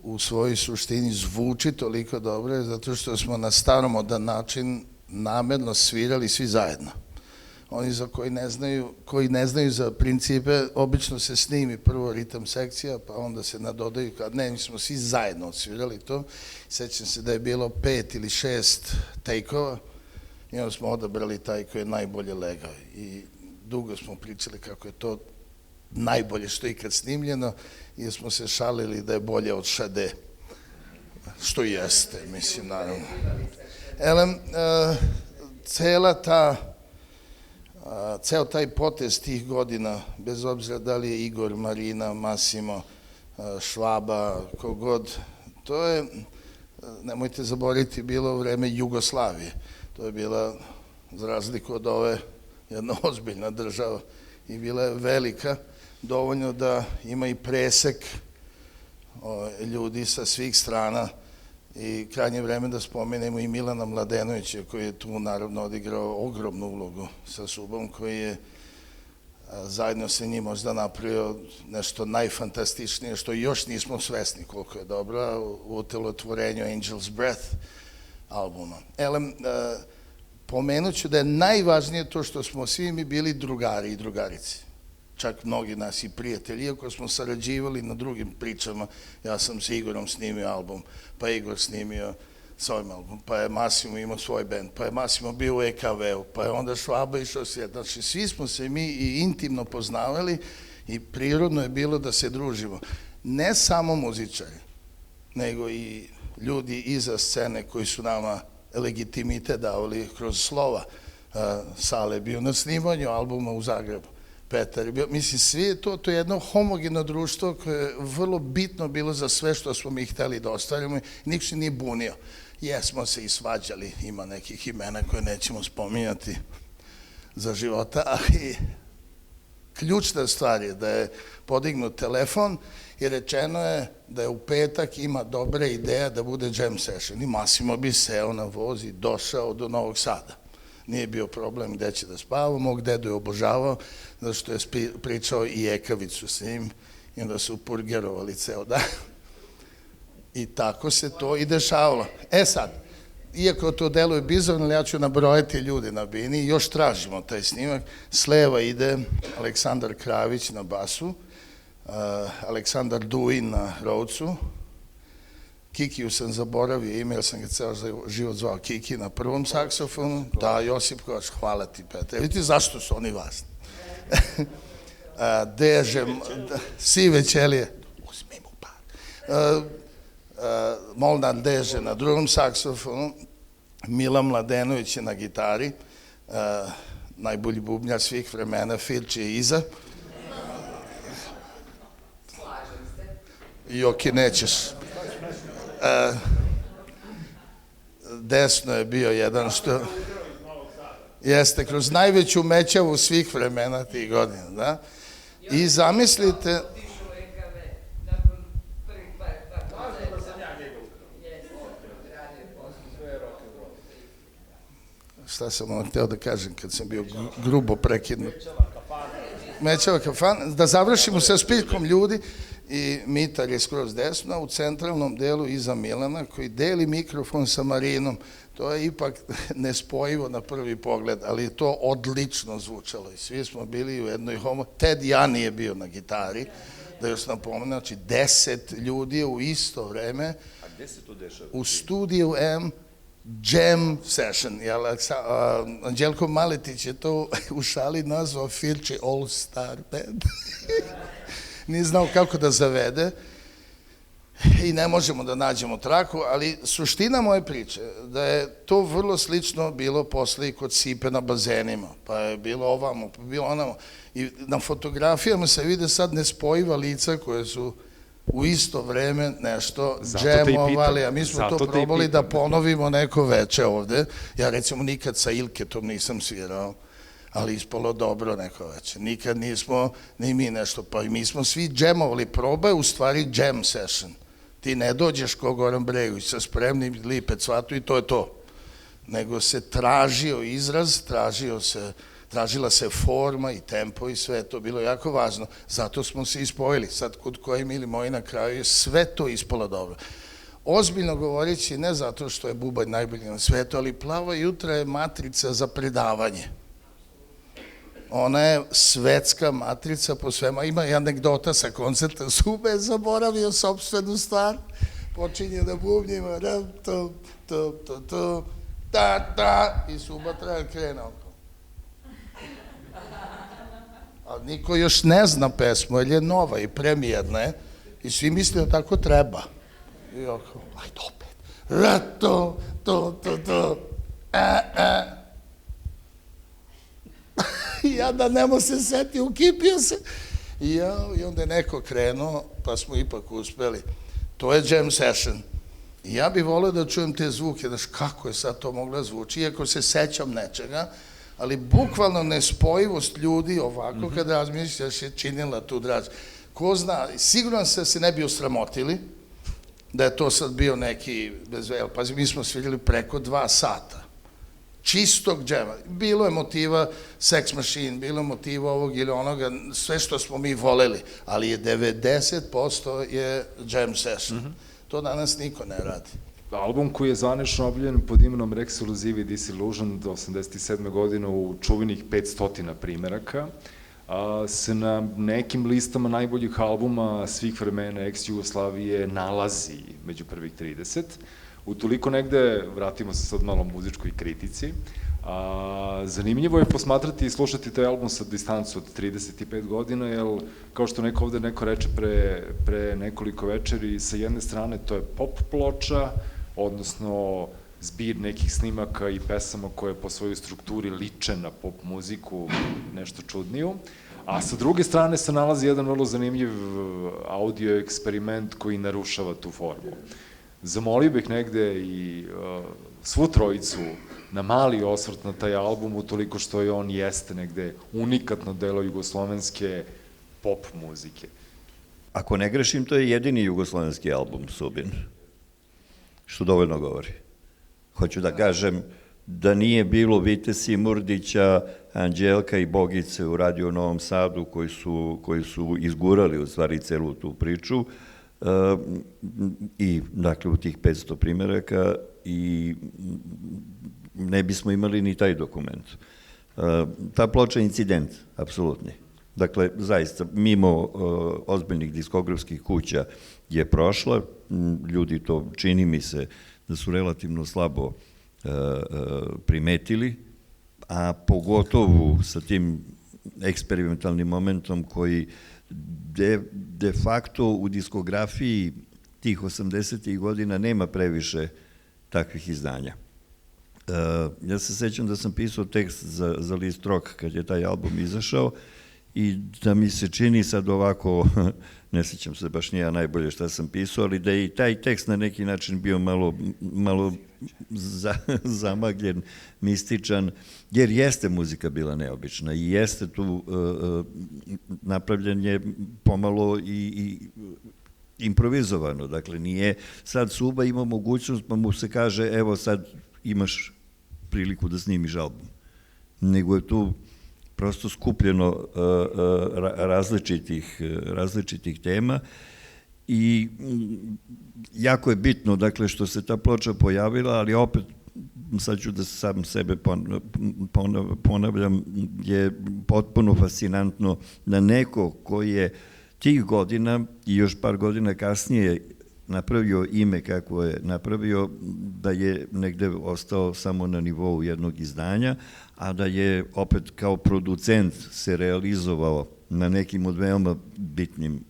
u svojoj suštini zvuči toliko dobro je zato što smo na staromodan način namerno svirali svi zajedno. Oni koji ne znaju za principe, obično se snimi prvo ritam sekcija, pa onda se nadodaju, mi smo svi zajedno odsvirali to. Sećam se da je bilo 5 ili 6 take-ova i onda smo odabrali taj koji je najbolje legao. I dugo smo pričali kako je to najbolje što je ikad snimljeno, jer smo se šalili da je bolje od Šade, što jeste, mislim, naravno. Elem, ceo taj potez tih godina, bez obzira da li je Igor, Marina, Massimo, Švaba, kogod, to je, nemojte zaboraviti, bilo vreme Jugoslavije. To je bila, za razliku od ove, jedna ozbiljna država i bila je velika, dovoljno da ima i presek ljudi sa svih strana i krajnje vreme da spomenemo i Milana Mladenovića koji je tu naravno odigrao ogromnu ulogu sa Subom, koji je zajedno sa njim možda napravio nešto najfantastičnije što još nismo svesni koliko je dobro u utelotvorenju Angel's Breath albuma. Elem, pomenut ću da je najvažnije to što smo svi mi bili drugari i drugarici. Čak mnogi nas i prijatelji, iako smo sarađivali na drugim pričama, ja sam s Igorom snimio album, pa Igor snimio svoj album, pa je Massimo imao svoj band, pa je Massimo bio u EKV-u, pa je onda Švaba išao svijet. Znači, svi smo se mi i intimno poznavali i prirodno je bilo da se družimo. Ne samo muzičari, nego i ljudi iza scene koji su nama legitimitet davali kroz slova. Sale je bio na snimanju albuma u Zagrebu. Petar je bio, mislim, svi je to je jedno homogeno društvo koje je vrlo bitno bilo za sve što smo mi hteli da ostavimo i niko se nije bunio. Jesmo se i svađali, ima nekih imena koje nećemo spominjati za života, ali ključna stvar je da je podignut telefon i rečeno je da je u petak ima dobre ideja da bude jam session i Massimo bi seo na voz i došao do Novog Sada. Nije bio problem gde će da spava, mog dedu je obožavao, zato što je pričao i ekavicu s njim i onda su purgerovali ceo dan. I tako se to i dešavalo. E sad, iako to deluje bizarno, ja ću nabrojati ljudi na bini i još tražimo taj snimak. S leva ide Aleksandar Kravić na basu, Aleksandar Duin na rovcu, Kikiju sam zaboravio ime, jer sam ga ceo život zvao Kiki na prvom saksofonu. Da, Josip Kovač, hvala ti, Petar. Vidite zašto su oni važni. Deže, Sive Ćelije, uzmi mu par. Molnar Deže na drugom saksofonu, Milan Mladenović je na gitari, najbolji bubnjar svih vremena, Filč je iza. Slažem se. Joki, nećeš. Desno je bio jedan što jeste kroz najveću mećavu svih vremena tih godina, da? I zamislite šta sam vam hteo da kažem kad sam bio grubo prekinut. Mećava kafana. Da završimo sa spiljkom ljudi. I Mitar je skroz desno, u centralnom delu iza Milana, koji deli mikrofon sa Marinom. To je ipak nespojivo na prvi pogled, ali je to odlično zvučalo i svi smo bili u jednoj homo. Ted Jani je bio na gitari, da još napomenem, znači 10 ljudi je u isto vreme. A gde se to dešava? U studiju M jam session. Anđelko Maletić je to u šali nazvao Filče All Star Band. Nije znao kako da zavede i ne možemo da nađemo traku, ali suština moje priče da je to vrlo slično bilo posle i kod Sipe na bazenima, pa je bilo ovamo, pa je bilo onamo. I na fotografijama se vide sad nespojiva lica koje su u isto vreme nešto džemovali, a mi smo to probali da ponovimo neko veče ovde. Ja recimo nikad sa Ilketom nisam svirao, ali ispalo dobro neko veče. Nikad nismo, ni mi nešto, pa i mi smo svi džemovali. Proba je u stvari jam session. Ti ne dođeš ko Goran Bregović sa spremnim lipe cvatu i to je to. Nego se tražio izraz, tražila se forma i tempo i sve, to bilo jako važno. Zato smo se ispojili. Sad, kod koji mili moji na kraju je sve to ispalo dobro. Ozbiljno govoreći, ne zato što je bubanj najbolji na svetu, ali Plava jutra je matrica za predavanje. Ona je svetska matrica po svema. Ima i anegdota sa koncerta, Sube je zaboravio sopstvenu stvar, počinje da bubnjima, ta, i Suba treba krene oko. Ali niko još ne zna pesmu, jer je nova i premijerna je, i svi misle da tako treba. I oko, ajde opet, to, i ja da nemo se seti, ukipio se. I onda je neko krenuo, pa smo ipak uspeli. To je jam session. I ja bih volio da čujem te zvuke, znaš kako je sad to moglo zvuči, iako se sećam nečega, ali bukvalno nespojivost ljudi ovako kad razmišljaš je činila tu draž. Ko zna, siguran se da se ne bi osramotili, da je to sad bio neki bezvel. Pazi, mi smo svirali preko 2 sata. Čistog džema. Bilo je motiva Sex Machine, bilo je motiva ovog ili onoga, sve što smo mi voleli, ali je 90% je jam session. To danas niko ne radi. Album koji je zvanično objavljen pod imenom Rexclusive i Disillusion do 87. godine u čuvenih 500 primeraka, se na nekim listama najboljih albuma svih vremena ex-Jugoslavije nalazi među prvih 30. Utoliko negde, vratimo se sad malo muzičkoj kritici, zanimljivo je posmatrati i slušati taj album sa distancu od 35 godina, jer kao što neko reče pre nekoliko večeri, sa jedne strane to je pop ploča, odnosno zbir nekih snimaka i pesama koje po svojoj strukturi liče na pop muziku, nešto čudniju, a sa druge strane se nalazi jedan vrlo zanimljiv audio eksperiment koji narušava tu formu. Zamolio bih negde i svu trojicu na mali osvrt na taj album, utoliko što je on jeste negde unikatno delo jugoslovenske pop muzike. Ako ne grešim, to je jedini jugoslovenski album Subin, što dovoljno govori. Hoću da kažem da nije bilo Vitesi, Murdića, Anđelka i Bogice u Radio Novom Sadu koji su izgurali u stvari celu tu priču, i dakle u tih 500 primeraka, i ne bismo imali ni taj dokument. Ta ploča je incident, apsolutni. Dakle, zaista, mimo ozbiljnih diskografskih kuća je prošla, ljudi to, čini mi se, da su relativno slabo primetili, a pogotovo sa tim eksperimentalnim momentom koji de facto u diskografiji tih 80. godina nema previše takvih izdanja. Ja se sećam da sam pisao tekst za list Rock kad je taj album izašao i da mi se čini sad ovako, ne sećam se baš nije najbolje šta sam pisao, ali da je i taj tekst na neki način bio malo zamagljen, mističan, jer jeste muzika bila neobična i jeste tu napravljanje pomalo i improvizovano. Dakle, nije sad Suba ima mogućnost pa mu se kaže evo sad imaš priliku da snimiš album. Nego je tu prosto skupljeno različitih tema i jako je bitno, dakle, što se ta ploča pojavila, ali opet, sad ću da sam sebe ponavljam, je potpuno fascinantno da neko koji je tih godina i još par godina kasnije napravio ime kako je napravio, da je negde ostao samo na nivou jednog izdanja, a da je opet kao producent se realizovao na nekim od veoma bitnim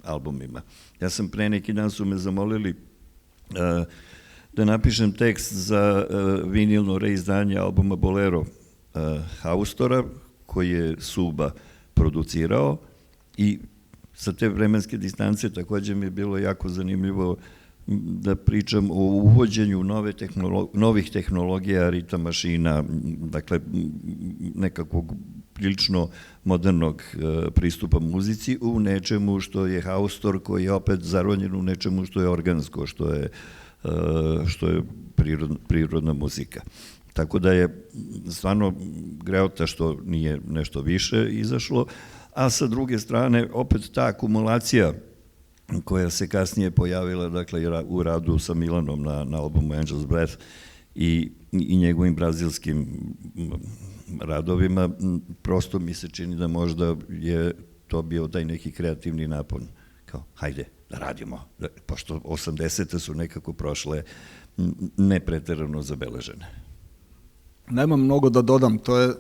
albumima. Ja sam pre neki dan su me zamolili da napišem tekst za vinilno reizdanje albuma Bolero Haustora, koji je Suba producirao, i sa te vremenske distance takođe mi je bilo jako zanimljivo da pričam o uvođenju novih tehnologija, ritam mašina, dakle nekakvog prilično modernog pristupa muzici u nečemu što je haustor, koji je opet zaronjen u nečemu što je organsko, što je prirodna muzika. Tako da je stvarno greota što nije nešto više izašlo, a sa druge strane opet ta akumulacija koja se kasnije pojavila, dakle, u radu sa Milanom na albumu Angel's Breath i njegovim brazilskim radovima, prosto mi se čini da možda je to bio taj neki kreativni napon. Kao, hajde, da radimo, pošto 80. su nekako prošle nepreterano zabeležene. Nemam mnogo da dodam, to je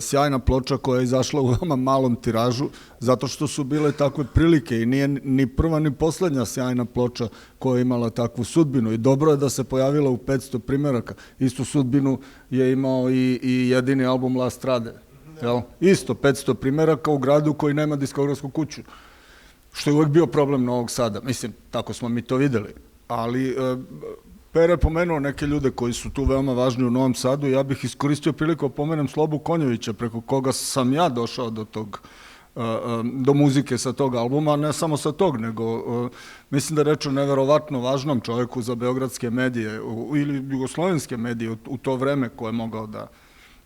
sjajna ploča koja je izašla u veoma malom tiražu, zato što su bile takve prilike i nije ni prva ni poslednja sjajna ploča koja je imala takvu sudbinu i dobro je da se pojavila u 500 primeraka. Istu sudbinu je imao i jedini album La Strade. Isto, 500 primeraka u gradu koji nema diskografsku kuću, što je uvek bio problem Novog Sada. Mislim, tako smo mi to videli, ali Pere je pomenuo neke ljude koji su tu veoma važni u Novom Sadu i ja bih iskoristio priliku da pomenem Slobu Konjovića, preko koga sam ja došao do muzike sa tog albuma, ne samo sa tog, nego mislim da je reč o neverovatno važnom čoveku za beogradske medije ili jugoslovenske medije u to vreme koje je mogao da...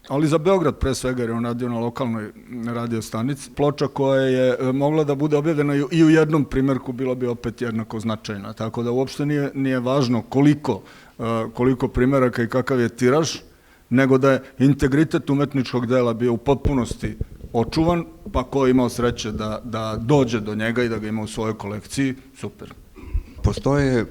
Ali za Beograd pre svega, jer je on radio na lokalnoj radio stanici. Ploča koja je mogla da bude objavljena i u jednom primerku bila bi opet jednako značajna. Tako da uopšte nije važno koliko primeraka i kakav je tiraž, nego da je integritet umetničkog dela bio u potpunosti očuvan, pa ko je imao sreće da dođe do njega i da ga ima u svojoj kolekciji, super. Postoje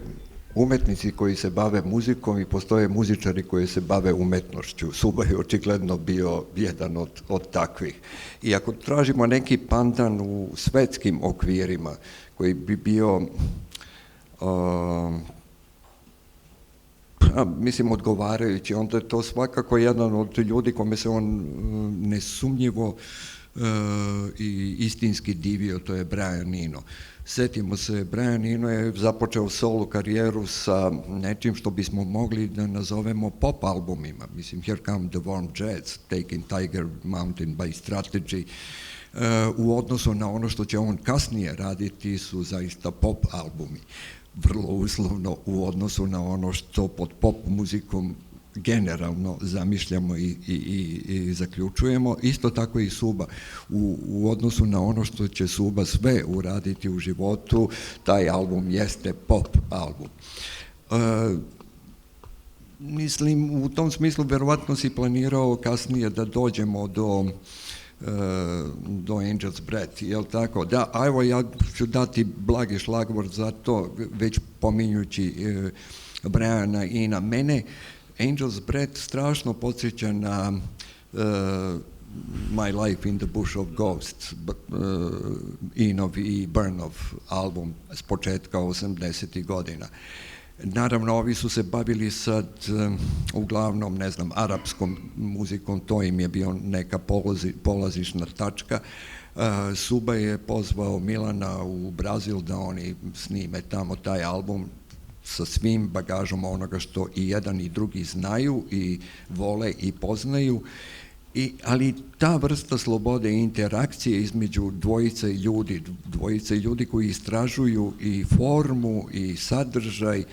umetnici koji se bave muzikom i postoje muzičari koji se bave umetnošću. Suba je očigledno bio jedan od takvih. I ako tražimo neki pandan u svetskim okvirima koji bi bio mislim odgovarajući, onda je to svakako jedan od ljudi kome se on nesumnjivo i istinski divio, to je Brian Eno. Setimo se, Brian Eno je započeo solo karijeru sa nečim što bismo mogli da nazovemo pop albumima. Mislim, Here Come the Warm Jets, Taking Tiger Mountain by Strategy, u odnosu na ono što će on kasnije raditi su zaista pop albumi. Vrlo uslovno u odnosu na ono što pod pop muzikom generalno zamišljamo i zaključujemo. Isto tako i Suba. U odnosu na ono što će Suba sve uraditi u životu, taj album jeste pop album. Mislim, u tom smislu verovatno si planirao kasnije da dođemo do Angel's Breath, jel tako? Da, evo ja ću dati blagi šlagvort za to, već pominjući Briana Ena. Mene Angel's Breath strašno podsjeća na My Life in the Bush of Ghosts, Enov i Burnov album s početka 80. godina. Naravno, ovi su se bavili sad uglavnom, ne znam, arapskom muzikom, to im je bio neka polazišna tačka. Suba je pozvao Milana u Brazil da oni snime tamo taj album sa svim bagažom onoga što i jedan i drugi znaju i vole i poznaju, ali ta vrsta slobode i interakcije između dvojice ljudi koji istražuju i formu i sadržaj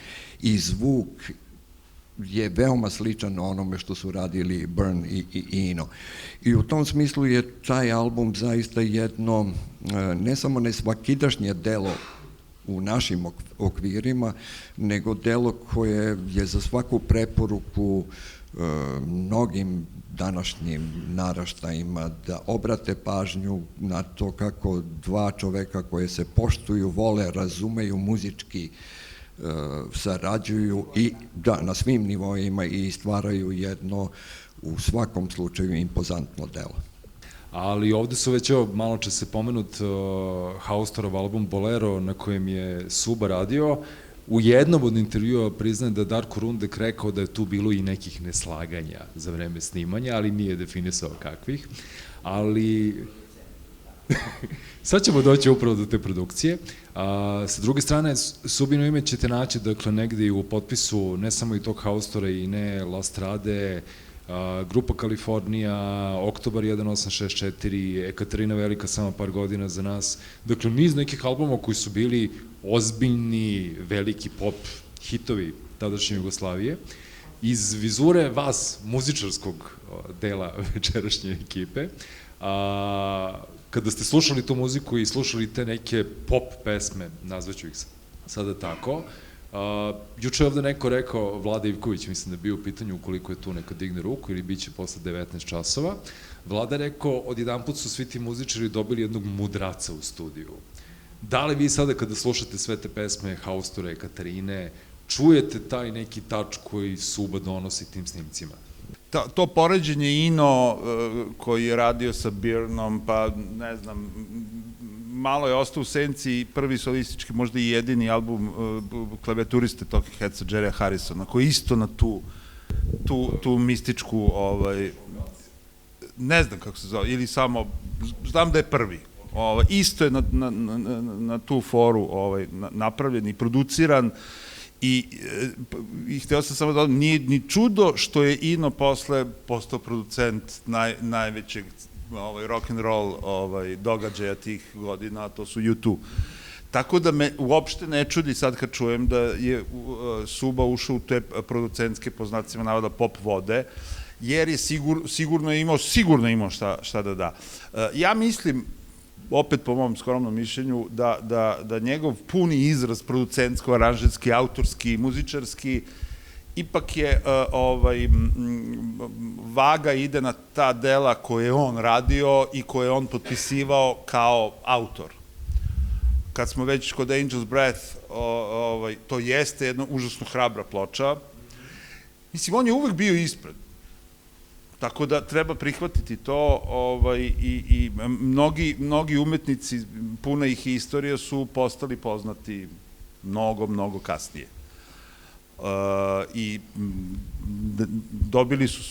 i zvuk je veoma sličan onome što su radili Burn i Eno. I u tom smislu je taj album zaista jedno, ne samo nesvakidašnje delo u našim okvirima, nego delo koje je za svaku preporuku mnogim današnjim naraštajima da obrate pažnju na to kako dva čoveka koje se poštuju, vole, razumeju, muzički sarađuju i da na svim nivoima i stvaraju jedno u svakom slučaju impozantno delo. Ali ovde su već, malo će se pomenut Haustorov album Bolero na kojem je Suba radio. U jednom od intervjua priznaje da Darko Rundek rekao da je tu bilo i nekih neslaganja za vreme snimanja, ali nije definisao kakvih. Ali sad ćemo doći upravo do te produkcije. Sa druge strane, Subino ime ćete naći, dakle, negde i u potpisu ne samo i tog Haustora i ne La Strade, Grupa Kalifornija, Oktobar 1864, Ekaterina Velika, samo par godina za nas. Dakle, niz nekih albuma koji su bili ozbiljni, veliki pop hitovi tadašnje Jugoslavije. Iz vizure vas, muzičarskog dela večerašnje ekipe, kada ste slušali tu muziku i slušali te neke pop pesme, nazvaću ih sada tako, juče je ovde neko rekao, Vlada Ivković, mislim da je bio u pitanju ukoliko je tu neka digne ruku ili bit će posle 19 časova, Vlada je rekao, odjedanput su svi ti muzičari dobili jednog mudraca u studiju. Da li vi sada kada slušate sve te pesme Hausture, Katarine, čujete taj neki tač koji Suba donosi tim snimcima? To poređenje Ino koji je radio sa Byrnom, pa ne znam, malo je ostao u senci prvi solistički, možda i jedini album klavijaturiste Talking Headsa, Jerrya Harrisona, koji isto na tu mističku, ne znam kako se zove, ili samo, znam da je prvi. Isto je na tu foru napravljen i produciran i hteo sam samo da nije ni čudo što je Ino posle postao producent najvećeg rock'n'roll događaja tih godina, a to su U2. Tako da me uopšte ne čudi sad kad čujem da je Suba ušao u te producentske, po znacima navoda, pop vode, jer je sigurno imao šta da da. Ja mislim, opet po mom skromnom mišljenju, da njegov puni izraz producentsko, aranžerski, autorski, muzičarski, ipak je vaga ide na ta dela koje je on radio i koje je on potpisivao kao autor. Kad smo već kod Angel's Breath, to jeste jedna užasno hrabra ploča. Mislim, on je uvek bio ispred. Tako da treba prihvatiti to i mnogi umetnici, puna ih istorija, su postali poznati mnogo kasnije. I dobili su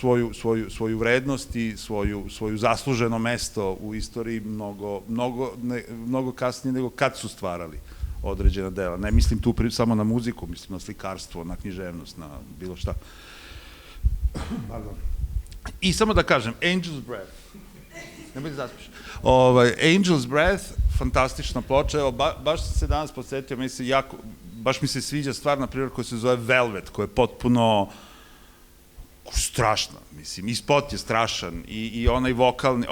svoju vrednost i svoju zasluženo mesto u istoriji mnogo kasnije nego kad su stvarali određena dela. Ne mislim tu samo na muziku, mislim na slikarstvo, na književnost, na bilo šta. Pardon. I samo da kažem, Angel's Breath, ne bih zaspiš, Angel's Breath, fantastična ploča, evo, baš sam se danas podsjetio, baš mi se sviđa stvar, na primjer, koja se zove Velvet, koja je potpuno strašna, mislim, i spot je strašan, i onaj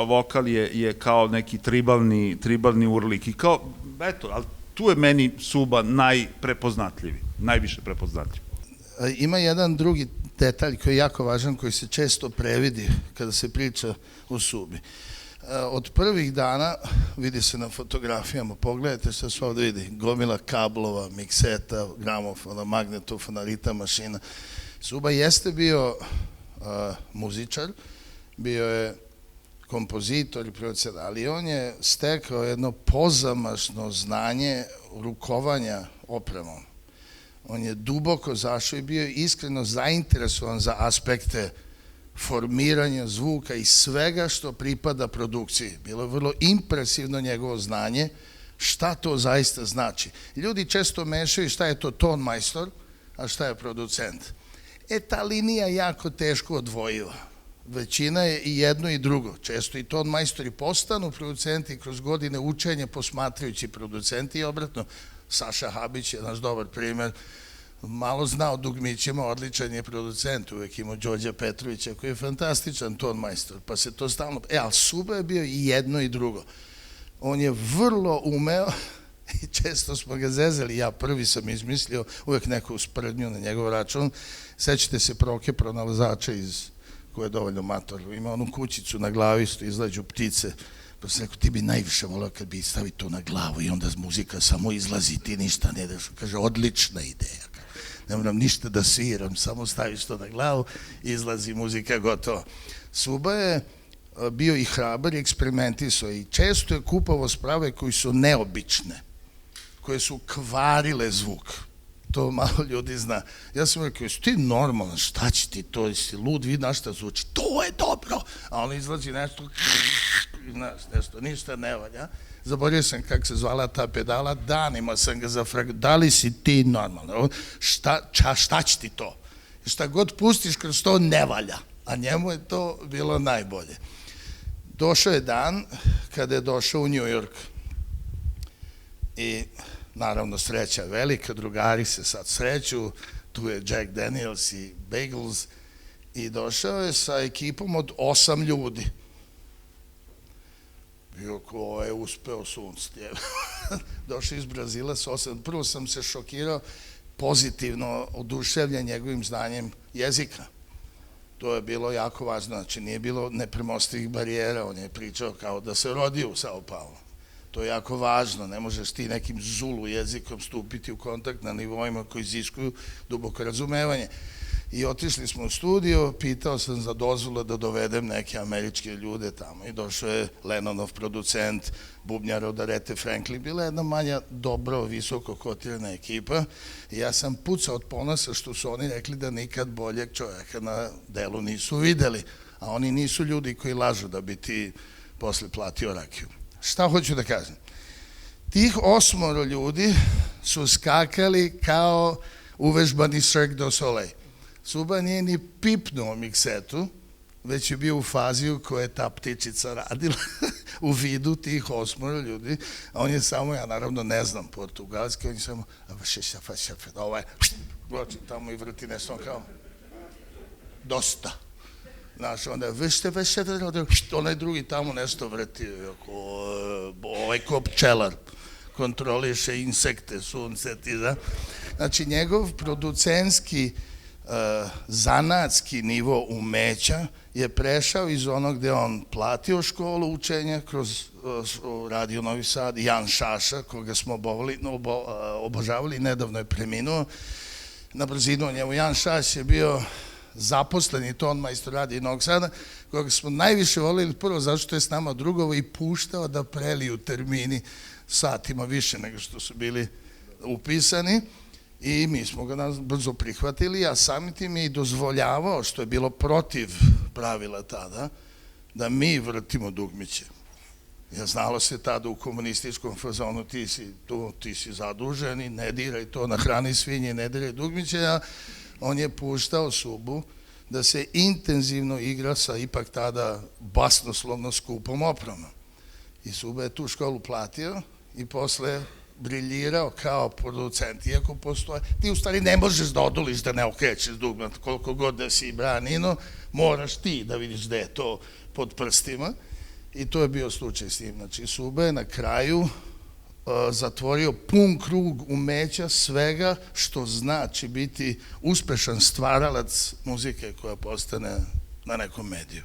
vokal je kao neki tribalni urlik, i kao, eto, ali tu je meni Suba najprepoznatljiviji, najviše prepoznatljiv. Ima jedan drugi detalj koji je jako važan, koji se često previdi kada se priča o Subi. Od prvih dana, vidi se na fotografijama, pogledajte što se ovde vidi, gomila kablova, mikseta, gramofona, magnetofona, ritam mašina. Suba jeste bio muzičar, bio je kompozitor i producent, ali on je stekao jedno pozamašno znanje rukovanja opremom. On je duboko zašao i bio iskreno zainteresovan za aspekte formiranja zvuka i svega što pripada produkciji. Bilo je vrlo impresivno njegovo znanje, šta to zaista znači. Ljudi često mešaju šta je to ton majstor, a šta je producent. Ta linija je jako teško odvojiva. Većina je i jedno i drugo. Često i ton majstori postanu producenti kroz godine učenja posmatrajući producenti i obratno. Sasha Habić je naš dobar primer, malo zna o dugmićima, odličan je producent, uvek imao Đorđa Petrovića koji je fantastičan ton majstor, pa se to stalno... ali Suba je bio i jedno i drugo. On je vrlo umeo i često smo ga zezali, ja prvi sam izmislio uvek neku sprdnju na njegov račun. Sećate se Proke pronalazača koji je dovoljno mator, ima onu kućicu na glavi što izlađu ptice. Pa sam rekao, ti bi najviše volao kad bi stavi to na glavu i onda muzika samo izlazi, ti ništa ne daš. Kaže, odlična ideja. Ne moram ništa da sviram, samo staviš to na glavu, izlazi muzika, gotovo. Suba je bio i hrabar i eksperimentisao i često je kupovao sprave koji su neobične, koje su kvarile zvuk. To malo ljudi zna. Ja sam rekao, jesi ti normalan, šta će ti to, jesi lud, vidi na šta zvuči, to je dobro, a ono izlazi nešto, ništa ne valja. Zaboravio sam kako se zvala ta pedala, danima sam ga zafragao, da li si ti normalan, šta će ti to? Šta god pustiš kroz to ne valja, a njemu je to bilo najbolje. Došao je dan kada je došao u New York i naravno sreća velika, drugari se sad sreću, tu je Jack Daniels i Bagels, i došao je sa ekipom od 8 ljudi. Bio ko je uspeo sunc. Došao iz Brazila s 8. Prvo sam se šokirao, pozitivno oduševljen njegovim znanjem jezika. To je bilo jako važno, znači nije bilo nepremostivih barijera, on je pričao kao da se rodio u Sao Paulo. To je jako važno, ne možeš ti nekim Zulu jezikom stupiti u kontakt na nivoima koji iziskuju duboko razumevanje. I otišli smo u studio, pitao sam za dozvolu da dovedem neke američke ljude tamo i došao je Lennonov producent, bubnjar od Arethe Franklin, bila je jedna manja, dobro, visoko kotirana ekipa i ja sam pucao od ponosa što su oni rekli da nikad boljeg čovjeka na delu nisu videli, a oni nisu ljudi koji lažu da bi ti posle platio rakiju. Šta hoću da kažem? Tih 8 ljudi su skakali kao uvežbani Cirque du Soleil. Suba nije ni pipnuo miksetu, već je bio u fazi u kojoj je ta ptičica radila u vidu tih 8 ljudi, a on je samo, ja naravno ne znam portugalski, on je samo ovaj, tamo i vrti nešto kao dosta. Znaš, onda onaj drugi tamo nešto vrti, ovaj ko pčelar, kontroliše insekte, sunce ti da. Znači, njegov producentski zanatski nivo umeća je prešao iz onog gde on platio školu učenja kroz Radio Novi Sad, Jan Šaša, koga smo obožavali, nedavno je preminuo. Na brzinu o njemu Jan Šaš je bio zaposleni tonmajstor Radio Novog Sada, koga smo najviše volili prvo zato što je s nama drugovo i puštao da preliju termini satima više nego što su bili upisani. I mi smo ga brzo prihvatili, a samim tim je i dozvoljavao, što je bilo protiv pravila tada, da mi vrtimo dugmiće. Jer znalo se tada u komunističkom fazonu ti si zadužen i ne diraj to, nahrani svinje, ne diraj dugmiće, a on je puštao Subu da se intenzivno igra sa ipak tada basnoslovno skupom opremom. I Suba je tu školu platio i posle briljirao kao producent, iako postoje, ti u stvari ne možeš da oduliš da ne okrećeš dugme, koliko god da si branino, moraš ti da vidiš da je to pod prstima i to je bio slučaj s njim. Znači, Suba je na kraju zatvorio pun krug umeća svega što znači biti uspešan stvaralac muzike koja postane na nekom mediju.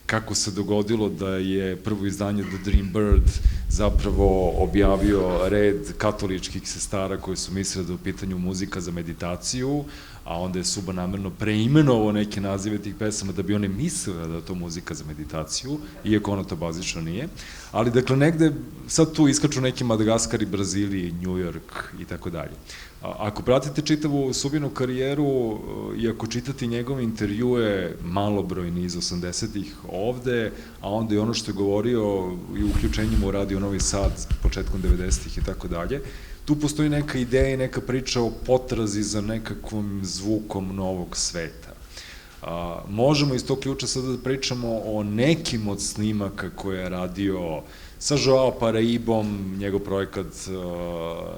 Kako se dogodilo da je prvo izdanje The Dream Bird zapravo objavio red katoličkih sestara koje su mislile da je u pitanju muzika za meditaciju, a onda je Suba namerno preimenovao neke nazive tih pesama da bi one mislile da je to muzika za meditaciju, iako ono to bazično nije. Ali dakle negde sad tu iskaču neki Madagaskar i Braziliji, New York i tako dalje. Ako pratite čitavu Subinu karijeru i ako čitate njegove intervjue, malobrojni iz 80-ih ovde, a onda i ono što je govorio i uključenjima u Radio Novi Sad početkom 90-ih i tako dalje, tu postoji neka ideja i neka priča o potrazi za nekakvom zvukom novog sveta. Možemo iz tog ključa sada da pričamo o nekim od snimaka koje je radio sa Joao Paraibom, njegov projekat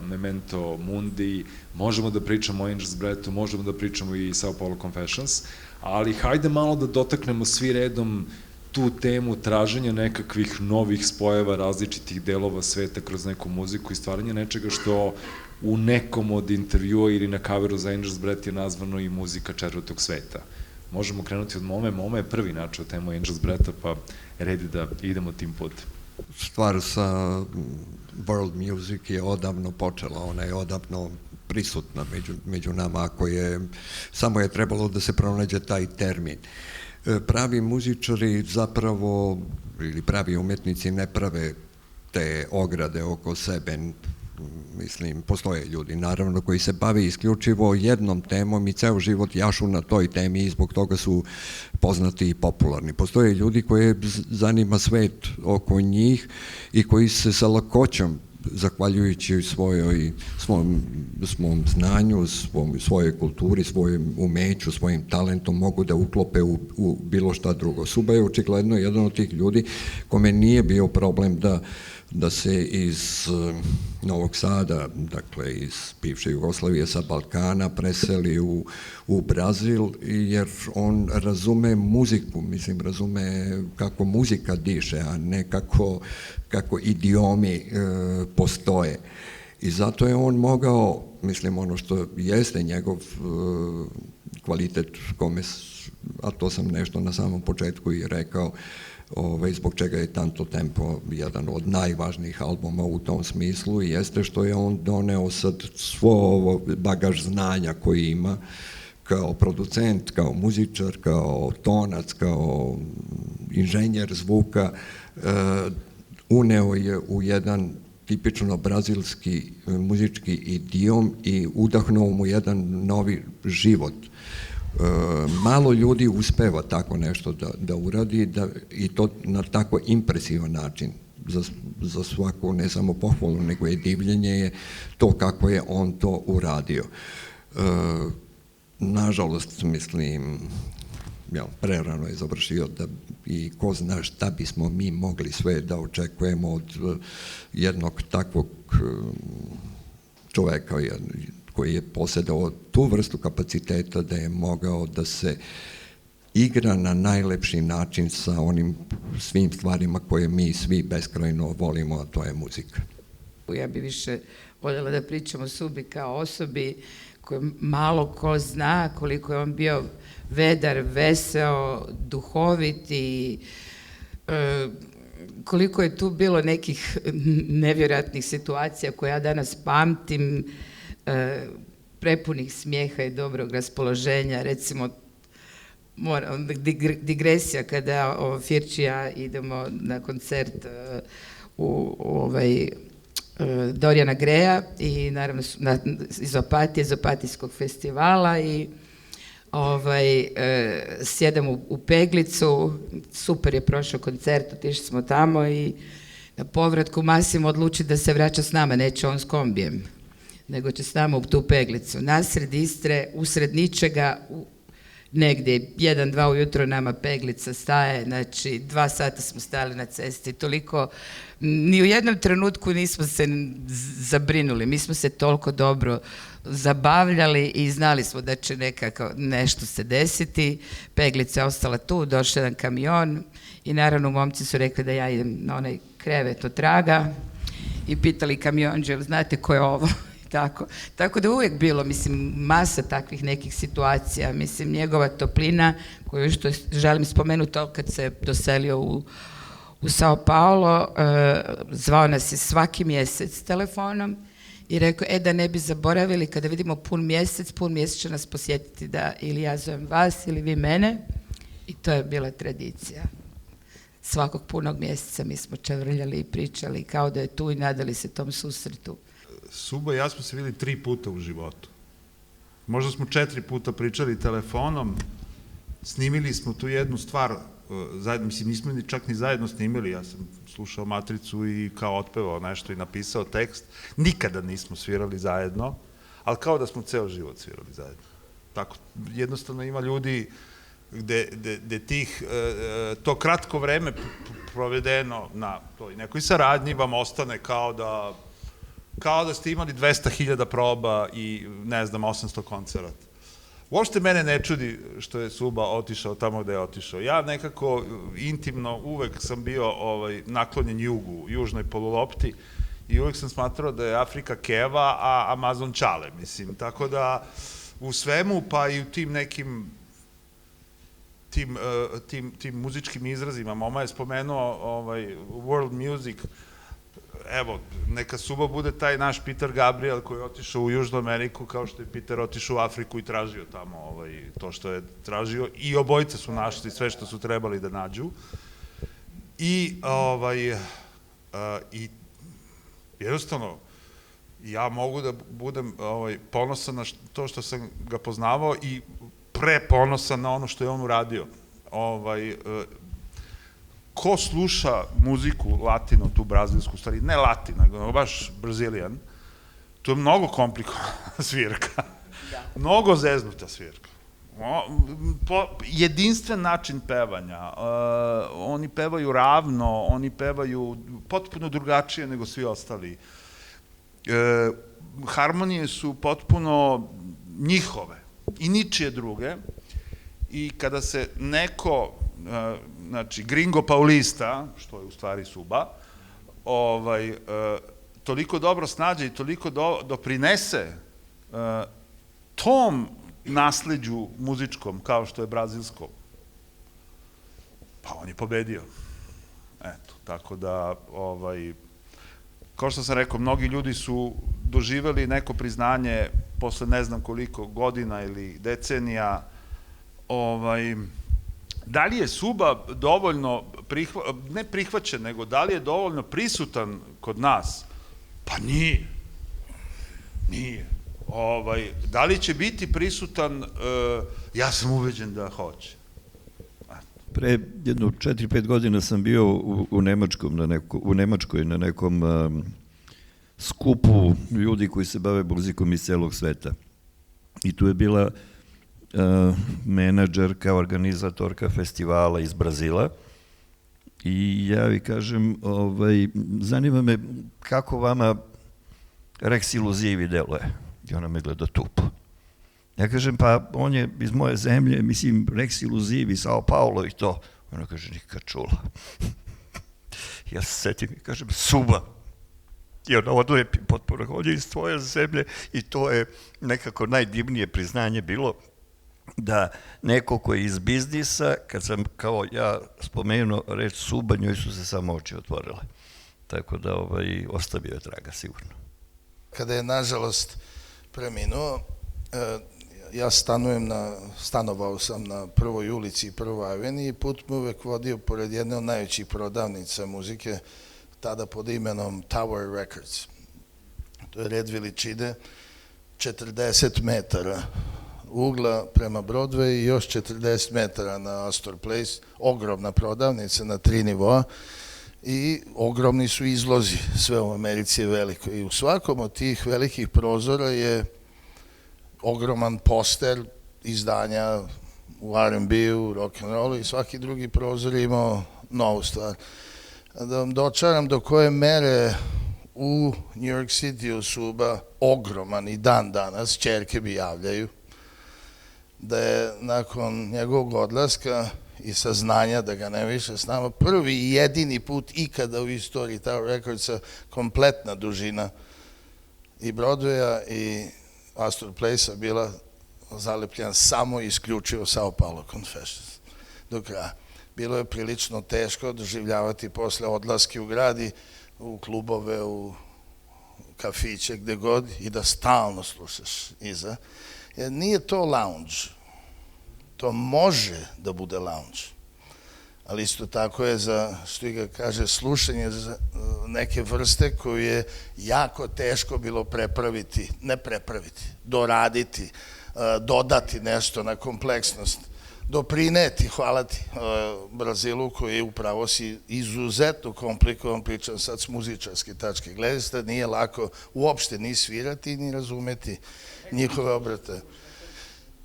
Memento Mundi, možemo da pričamo o Angel's Breathu, možemo da pričamo i Sao Paulo Confessions, ali hajde malo da dotaknemo svi redom tu temu traženja nekakvih novih spojeva različitih delova sveta kroz neku muziku i stvaranja nečega što u nekom od intervjua ili na kaveru za Angel's Breath je nazvano i muzika četvrtog sveta. Možemo krenuti od Mome. Mome je prvi načeo temu Angel's Breatha, pa redi da idemo tim putem. Stvar sa world music je odavno počela, ona je odavno prisutna među nama, samo je trebalo da se pronađe taj termin. Pravi muzičari zapravo, ili pravi umetnici ne prave te ograde oko sebe, mislim, postoje ljudi, naravno, koji se bave isključivo jednom temom i ceo život jašu na toj temi i zbog toga su poznati i popularni. Postoje ljudi koje zanima svet oko njih i koji se sa lakoćom, zahvaljujući svom znanju, svojoj kulturi, svojim umeću, svojim talentom, mogu da uklope u bilo šta drugo. Suba je očigledno jedan od tih ljudi kome nije bio problem da da se iz Novog Sada, dakle iz bivše Jugoslavije sa Balkana preseli u Brazil, jer on razume muziku, mislim, razume kako muzika diše, a ne kako idiomi postoje. I zato je on mogao, mislim, ono što jeste njegov kvalitet, a to sam nešto na samom početku i rekao, zbog čega je Tanto Tempo jedan od najvažnijih albuma u tom smislu, jeste što je on doneo sad svo ovo bagaž znanja koji ima kao producent, kao muzičar, kao tonac, kao inženjer zvuka, uneo je u jedan tipično brazilski muzički idiom i udahnuo mu jedan novi život. Malo ljudi uspeva tako nešto da uradi i to na tako impresivan način. Za svaku ne samo pohvalu, nego i divljenje je to kako je on to uradio. Nažalost, mislim, prerano je završio i ko zna šta bismo mi mogli sve da očekujemo od jednog takvog čoveka koji je posjedao tu vrstu kapaciteta da je mogao da se igra na najlepši način sa onim svim stvarima koje mi svi beskrajno volimo, a to je muzika. Ja bi više voljela da pričam o Subi kao osobi koju malo ko zna, koliko je on bio vedar, veseo, duhovit i koliko je tu bilo nekih nevjerojatnih situacija koje ja danas pamtim, prepunih smijeha i dobrog raspoloženja. Recimo, digresija, kada Firči i ja idemo na koncert u Dorijana Greja i naravno iz Opatije, iz Opatijskog festivala i sjedam u Peglicu, super je prošao koncert, otišli smo tamo i na povratku Massimo odluči da se vraća s nama, neće on s kombijem, nego će s nama u tu Peglicu. Nasred Istre, usred ničega, negdje 1-2 ujutro nama Peglica staje, znači 2 sata smo stali na cesti, toliko, ni u jednom trenutku nismo se zabrinuli, mi smo se toliko dobro zabavljali i znali smo da će nešto se desiti. Peglica je ostala tu, došao jedan kamion i naravno momci su rekli da ja idem na onaj krevet od traga i pitali kamionđe, znate ko je ovo? Tako da uvijek bilo, mislim, masa takvih nekih situacija, mislim, njegova toplina, koju što želim spomenuti, to kad se doselio u Sao Paulo, zvao nas je svaki mjesec telefonom i rekao, da ne bi zaboravili, kada vidimo pun mjesec će nas posjetiti da ili ja zovem vas ili vi mene, i to je bila tradicija. Svakog punog mjeseca mi smo čavrljali i pričali kao da je tu i nadali se tom susretu. Suba i ja smo se videli 3 puta u životu. Možda smo 4 puta pričali telefonom, snimili smo tu jednu stvar, mislim, nismo čak ni zajedno snimili, ja sam slušao Matricu i kao otpevao nešto i napisao tekst. Nikada nismo svirali zajedno, ali kao da smo ceo život svirali zajedno. Tako, jednostavno ima ljudi gde to kratko vreme provedeno na toj nekoj saradnji vam ostane kao da ste imali 200.000 proba i, ne znam, 800 koncerata. Uopšte mene ne čudi što je Suba otišao tamo gde je otišao. Ja nekako intimno uvek sam bio naklonjen jugu, južnoj polulopti i uvek sam smatrao da je Afrika keva, a Amazon čale, mislim. Tako da u svemu, pa i u tim nekim tim muzičkim izrazima, Moma je spomenuo world music. Evo, neka Suba bude taj naš Peter Gabriel koji je otišao u Južnu Ameriku kao što je Peter otišao u Afriku i tražio tamo to što je tražio i obojice su našli sve što su trebali da nađu. I jednostavno ja mogu da budem ponosan na to što sam ga poznavao i preponosan na ono što je on uradio. Ko sluša muziku latino, tu brazilsku, stvari, ne latin, nego baš brazilijan, to je mnogo komplikovana svirka. Mnogo zeznuta svirka. Jedinstven način pevanja. Oni pevaju ravno, oni pevaju potpuno drugačije nego svi ostali. Harmonije su potpuno njihove i ničije druge. I kada se neko, znači Gringo Paulista, što je u stvari Suba, toliko dobro snađe i toliko doprinese tom nasleđu muzičkom, kao što je brazilsko, pa on je pobedio. Eto, tako da, kao što sam rekao, mnogi ljudi su doživeli neko priznanje posle ne znam koliko godina ili decenija. Da li je Suba dovoljno, ne prihvaćen, nego da li je dovoljno prisutan kod nas? Pa nije. Nije. Da li će biti prisutan? Ja sam ubeđen da hoće. Pre jedno 4-5 godina sam bio u Nemačkoj na nekom skupu ljudi koji se bave muzikom iz celog sveta. I tu je bila menadžerka, organizatorka festivala iz Brazila i ja vi kažem, zanima me kako vama Rex Iluzivi deluje. I ona me gleda tupo. Ja kažem, pa on je iz moje zemlje, mislim, Rex Iluzivi, Sao Paulo i to. Ona kaže, nikad čula. Ja se setim i kažem, Suba. I ona odlepi potpuno, on je iz tvoje zemlje i to je nekako najdivnije priznanje bilo da neko ko je iz biznisa, kad sam kao ja spomenuo reč Suba, njoj su se samo oči otvorile. Tako da ostavio je traga sigurno. Kada je, nažalost, preminuo, ja stanovao sam na Prvoj ulici i Prvoj aveniji i put me uvek vodio pored jedne od najvećih prodavnica muzike, tada pod imenom Tower Records. To je red veličine 40 metara ugla prema Broadway i još 40 metara na Astor Place, ogromna prodavnica na 3 nivoa i ogromni su izlozi, sve u Americi je veliko i u svakom od tih velikih prozora je ogroman poster izdanja u R&B-u, rock'n'rollu i svaki drugi prozor je imao novu stvar. Da vam dočaram do koje mere u New York City Suba ogroman i dan danas, ćerke mi javljaju, da je nakon njegovog odlaska i saznanja da ga ne više s nama, prvi i jedini put ikada u istoriji Tower Recordsa kompletna dužina i Broadwaya i Astor Place-a bila zalepljena samo i isključivo Sao Paulo Confessions do kraja. Bilo je prilično teško doživljavati posle odlaske u gradi, u klubove, u kafiće, gde god, i da stalno slušaš iza. Jer nije to lounge. To može da bude lounge. Ali isto tako je za, što ga kaže, slušanje za neke vrste koju je jako teško bilo doraditi, dodati nešto na kompleksnost, doprineti, hvala ti, Brazilu koji je upravo si izuzetno komplikovan, pričam sad s muzičarske tačke gledišta, nije lako uopšte ni svirati ni razumeti njihove obrate.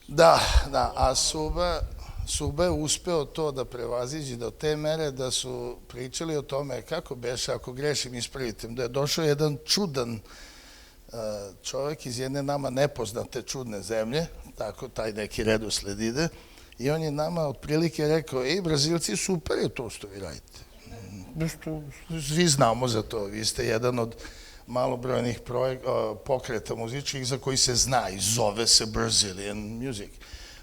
Da, a Suba je uspeo to da prevaziđe do te mere da su pričali o tome, kako beše, ako grešim ispravite, da je došao jedan čudan čovek iz jedne nama nepoznate čudne zemlje, tako taj neki redosled ide, i on je nama otprilike rekao, Brazilci, super je to što vi radite. Svi znamo za to, vi ste jedan od malobrojnih pokreta muzičkih za koji se zna i zove se Brazilian Music.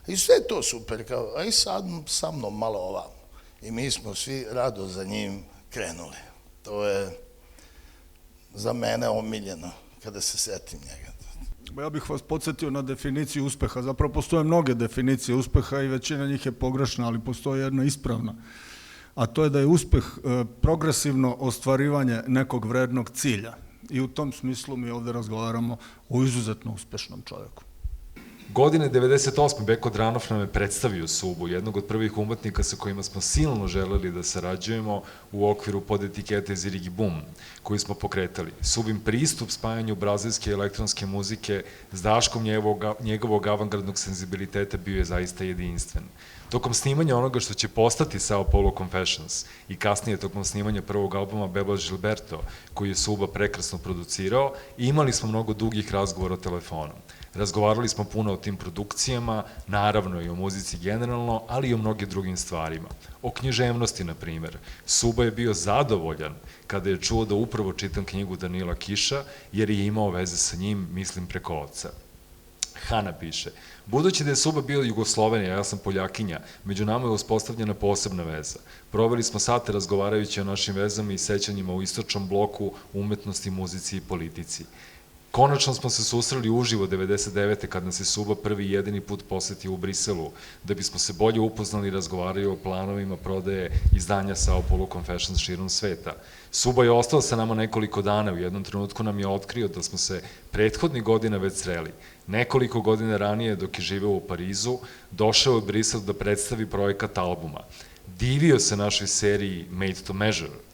I sve je to super, kao, a i sad sa mnom malo ovamo. I mi smo svi rado za njim krenuli. To je za mene omiljeno kada se setim njega. Ja bih vas podsjetio na definiciju uspeha. Zapravo postoje mnoge definicije uspeha i većina njih je pogrešna, ali postoji jedna ispravna. A to je da je uspeh progresivno ostvarivanje nekog vrednog cilja. I u tom smislu mi ovde razgovaramo o izuzetno uspešnom čoveku. Godine 98. Beko Dranov nam je predstavio Subu, jednog od prvih umetnika sa kojima smo silno želeli da sarađujemo u okviru podetikete Zirigi Bum, koju smo pokretali. Subin pristup spajanju brazilske elektronske muzike s daškom njegovog avangardnog senzibiliteta bio je zaista jedinstven. Tokom snimanja onoga što će postati Sao Paulo Confessions i kasnije tokom snimanja prvog albuma Bebel Gilberto, koji je Suba prekrasno producirao, imali smo mnogo dugih razgovora telefonom. Razgovarali smo puno o tim produkcijama, naravno i o muzici generalno, ali i o mnogim drugim stvarima. O književnosti, na primer. Suba je bio zadovoljan kada je čuo da upravo čitam knjigu Danila Kiša, jer je imao veze sa njim, mislim, preko oca. Hana piše, budući da je Suba bio Jugoslovenija, ja sam Poljakinja, među nama je uspostavljena posebna veza. Proveli smo sate razgovarajući o našim vezama i sećanjima u istočnom bloku, umetnosti, muzici i politici. Konačno smo se susreli uživo 99. kad nas je Suba prvi i jedini put posetio u Briselu, da bismo se bolje upoznali i razgovarali o planovima prodaje izdanja Sao Paulo Confessions širom sveta. Suba je ostao sa nama nekoliko dana, u jednom trenutku nam je otkrio da smo se prethodnih godina već sreli. Nekoliko godina ranije, dok je živeo u Parizu, došao je u Brisel da predstavi projekat albuma. Divio se našoj seriji Made to Measure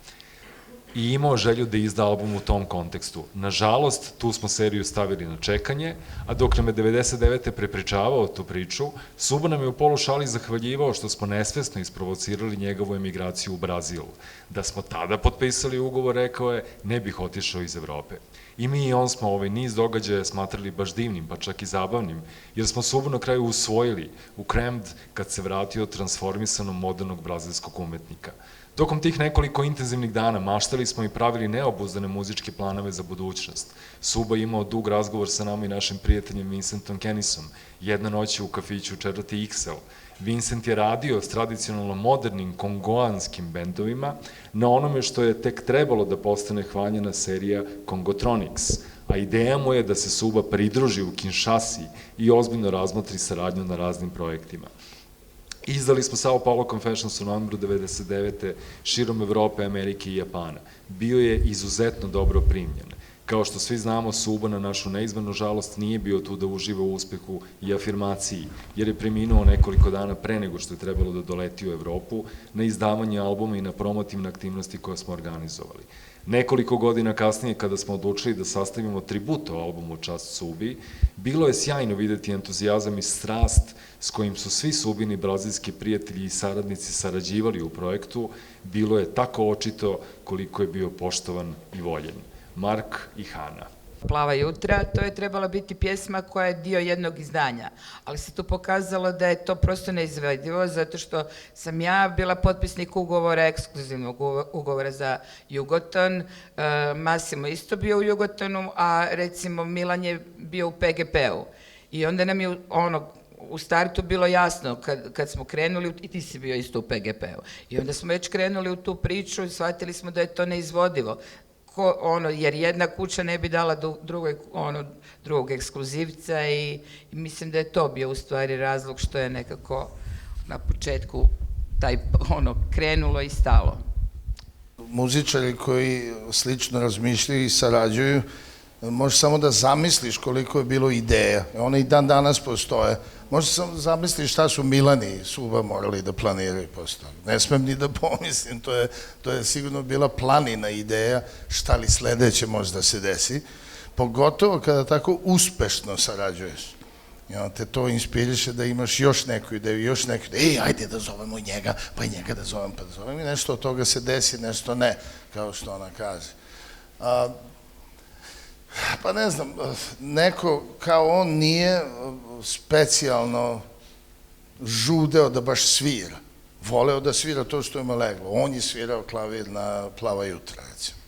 i imao želju da izda album u tom kontekstu. Nažalost, tu smo seriju stavili na čekanje, a dok nam je 99. prepričavao tu priču, Suba nam je u polušali zahvaljivao što smo nesvesno isprovocirali njegovu emigraciju u Brazil. Da smo tada potpisali ugovor, rekao je, ne bih otišao iz Evrope. I mi i on smo ovaj niz događaja smatrali baš divnim, pa čak i zabavnim, jer smo Subu na kraju usvojili u Kremd kad se vratio transformisanom modernog brazilskog umetnika. Tokom tih nekoliko intenzivnih dana maštali smo i pravili neobuzdane muzičke planove za budućnost. Suba je imao dug razgovor sa nama i našim prijateljem Vincentom Kennisom, jedna noć u kafiću 4. XL. Vincent je radio s tradicionalno modernim kongoanskim bendovima na onome što je tek trebalo da postane hvaljena serija Kongotronics, a ideja mu je da se Suba pridruži u Kinshasi i ozbiljno razmotri saradnju na raznim projektima. Izdali smo Sao Paulo Confessions u novembru 99. širom Evrope, Amerike i Japana. Bio je izuzetno dobro primljen. Kao što svi znamo, Suba na našu neizmenu žalost nije bio tu da uživa u uspehu i afirmaciji, jer je preminuo nekoliko dana pre nego što je trebalo da doleti u Evropu na izdavanje albuma i na promotivne aktivnosti koje smo organizovali. Nekoliko godina kasnije, kada smo odlučili da sastavimo tribut o albumu Čast Subi, bilo je sjajno videti entuzijazam i strast s kojim su svi Subini brazilski prijatelji i saradnici sarađivali u projektu, bilo je tako očito koliko je bio poštovan i voljen. Mark i Hana. Plava jutra, to je trebala biti pjesma koja je dio jednog izdanja, ali se tu pokazalo da je to prosto neizvedivo, zato što sam ja bila potpisnik ugovora, ekskluzivnog ugovora za Jugoton, Massimo isto bio u Jugotonu, a recimo Milan je bio u PGP-u. I onda nam je u startu bilo jasno, kad smo krenuli, i ti si bio isto u PGP-u, i onda smo već krenuli u tu priču i shvatili smo da je to neizvodivo. Jer jedna kuća ne bi dala drugog ekskluzivca i mislim da je to bio u stvari razlog što je nekako na početku krenulo i stalo. Muzičari koji slično razmišljaju i sarađuju, možeš samo da zamisliš koliko je bilo ideja. One i dan danas postoje. Možeš samo zamisliš šta su Milan i Suba morali da planiraju posle. Ne smem ni da pomislim, to je sigurno bila planina ideja šta li sledeće može da se desi. Pogotovo kada tako uspešno sarađuješ. I onda te to inspiriše da imaš još neku ideju, ajde da zovemo njega, pa i njega da zovem, pa da zovem i nešto od toga se desi, nešto ne, kao što ona kaže. Pa ne znam, neko kao on nije specijalno žudeo da baš svira. Voleo da svira to što ima leglo. On je svirao klavir na Plava jutra, recimo.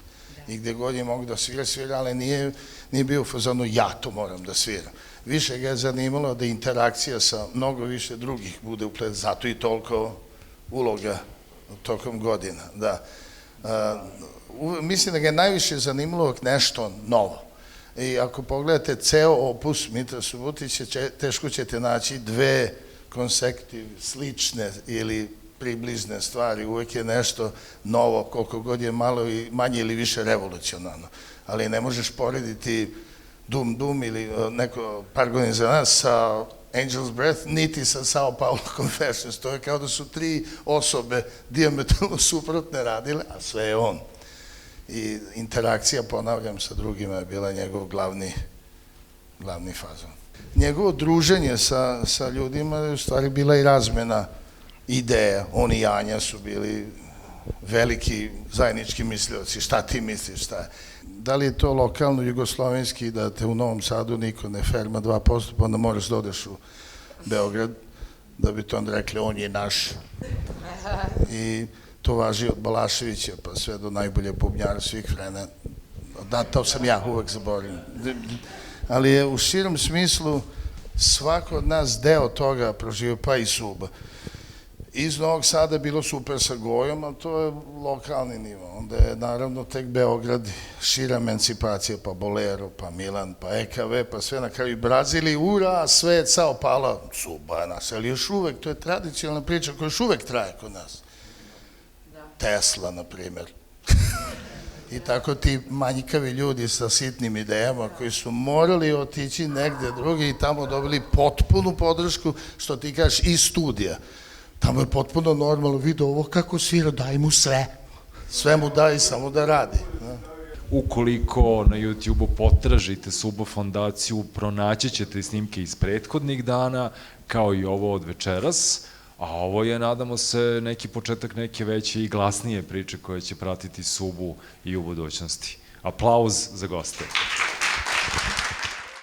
I gde god je mogu da svira, ali nije bio u fazonu ja to moram da sviram. Više ga je zanimalo da interakcija sa mnogo više drugih bude uplet, zato i toliko uloga tokom godina. Mislim da ga je najviše zanimalo nešto novo. I ako pogledate ceo opus Mitra Subutića, teško ćete naći dve konsekutiv slične ili približne stvari. Uvek je nešto novo, koliko god je malo i manje ili više revolucionarno. Ali ne možeš porediti Doom Doom ili neko par godina za nas sa Angel's Breath, niti sa Sao Paulo Confessions. To je kao da su 3 osobe dijametralno suprotne radile, a sve je on. I interakcija, ponavljam, sa drugima je bila njegov glavni fazon. Njegovo druženje sa ljudima je u stvari bila i razmena ideja. On i Anja su bili veliki zajednički mislioci. Šta ti misliš, šta je? Da li je to lokalno jugoslovenski, da te u Novom Sadu niko ne ferma 2%, pa onda moraš da odeš u Beograd, da bi to onda rekli, on je naš. I to važi od Balaševića pa sve do najbolje bubnjara svih vremena. Da, to sam ja uvek zaboravim. Ali je u širom smislu svako od nas deo toga proživio, pa i Suba. Iz Novog Sada bilo super sa Gojom, ali to je lokalni nivo. Onda je naravno tek Beograd, šira emancipacija, pa Bolero, pa Milan, pa EKV, pa sve na kraju Brazili, ura, svet, Sao Paulo, Suba nas, ali još uvek, to je tradicionalna priča koja još uvek traje kod nas. Tesla, na primjer. I tako ti manjkavi ljudi sa sitnim idejama koji su morali otići negde drugi i tamo dobili potpunu podršku, što ti kažeš, iz studija. Tamo je potpuno normalno, vidio ovo kako svira, daj mu sve. Sve mu daj, samo da radi. Ukoliko na YouTube-u potražite Subo fondaciju, pronaći ćete snimke iz prethodnih dana, kao i ovo od večeras, a ovo je, nadamo se, neki početak neke veće i glasnije priče koje će pratiti Subu i u budućnosti. Aplauz za goste.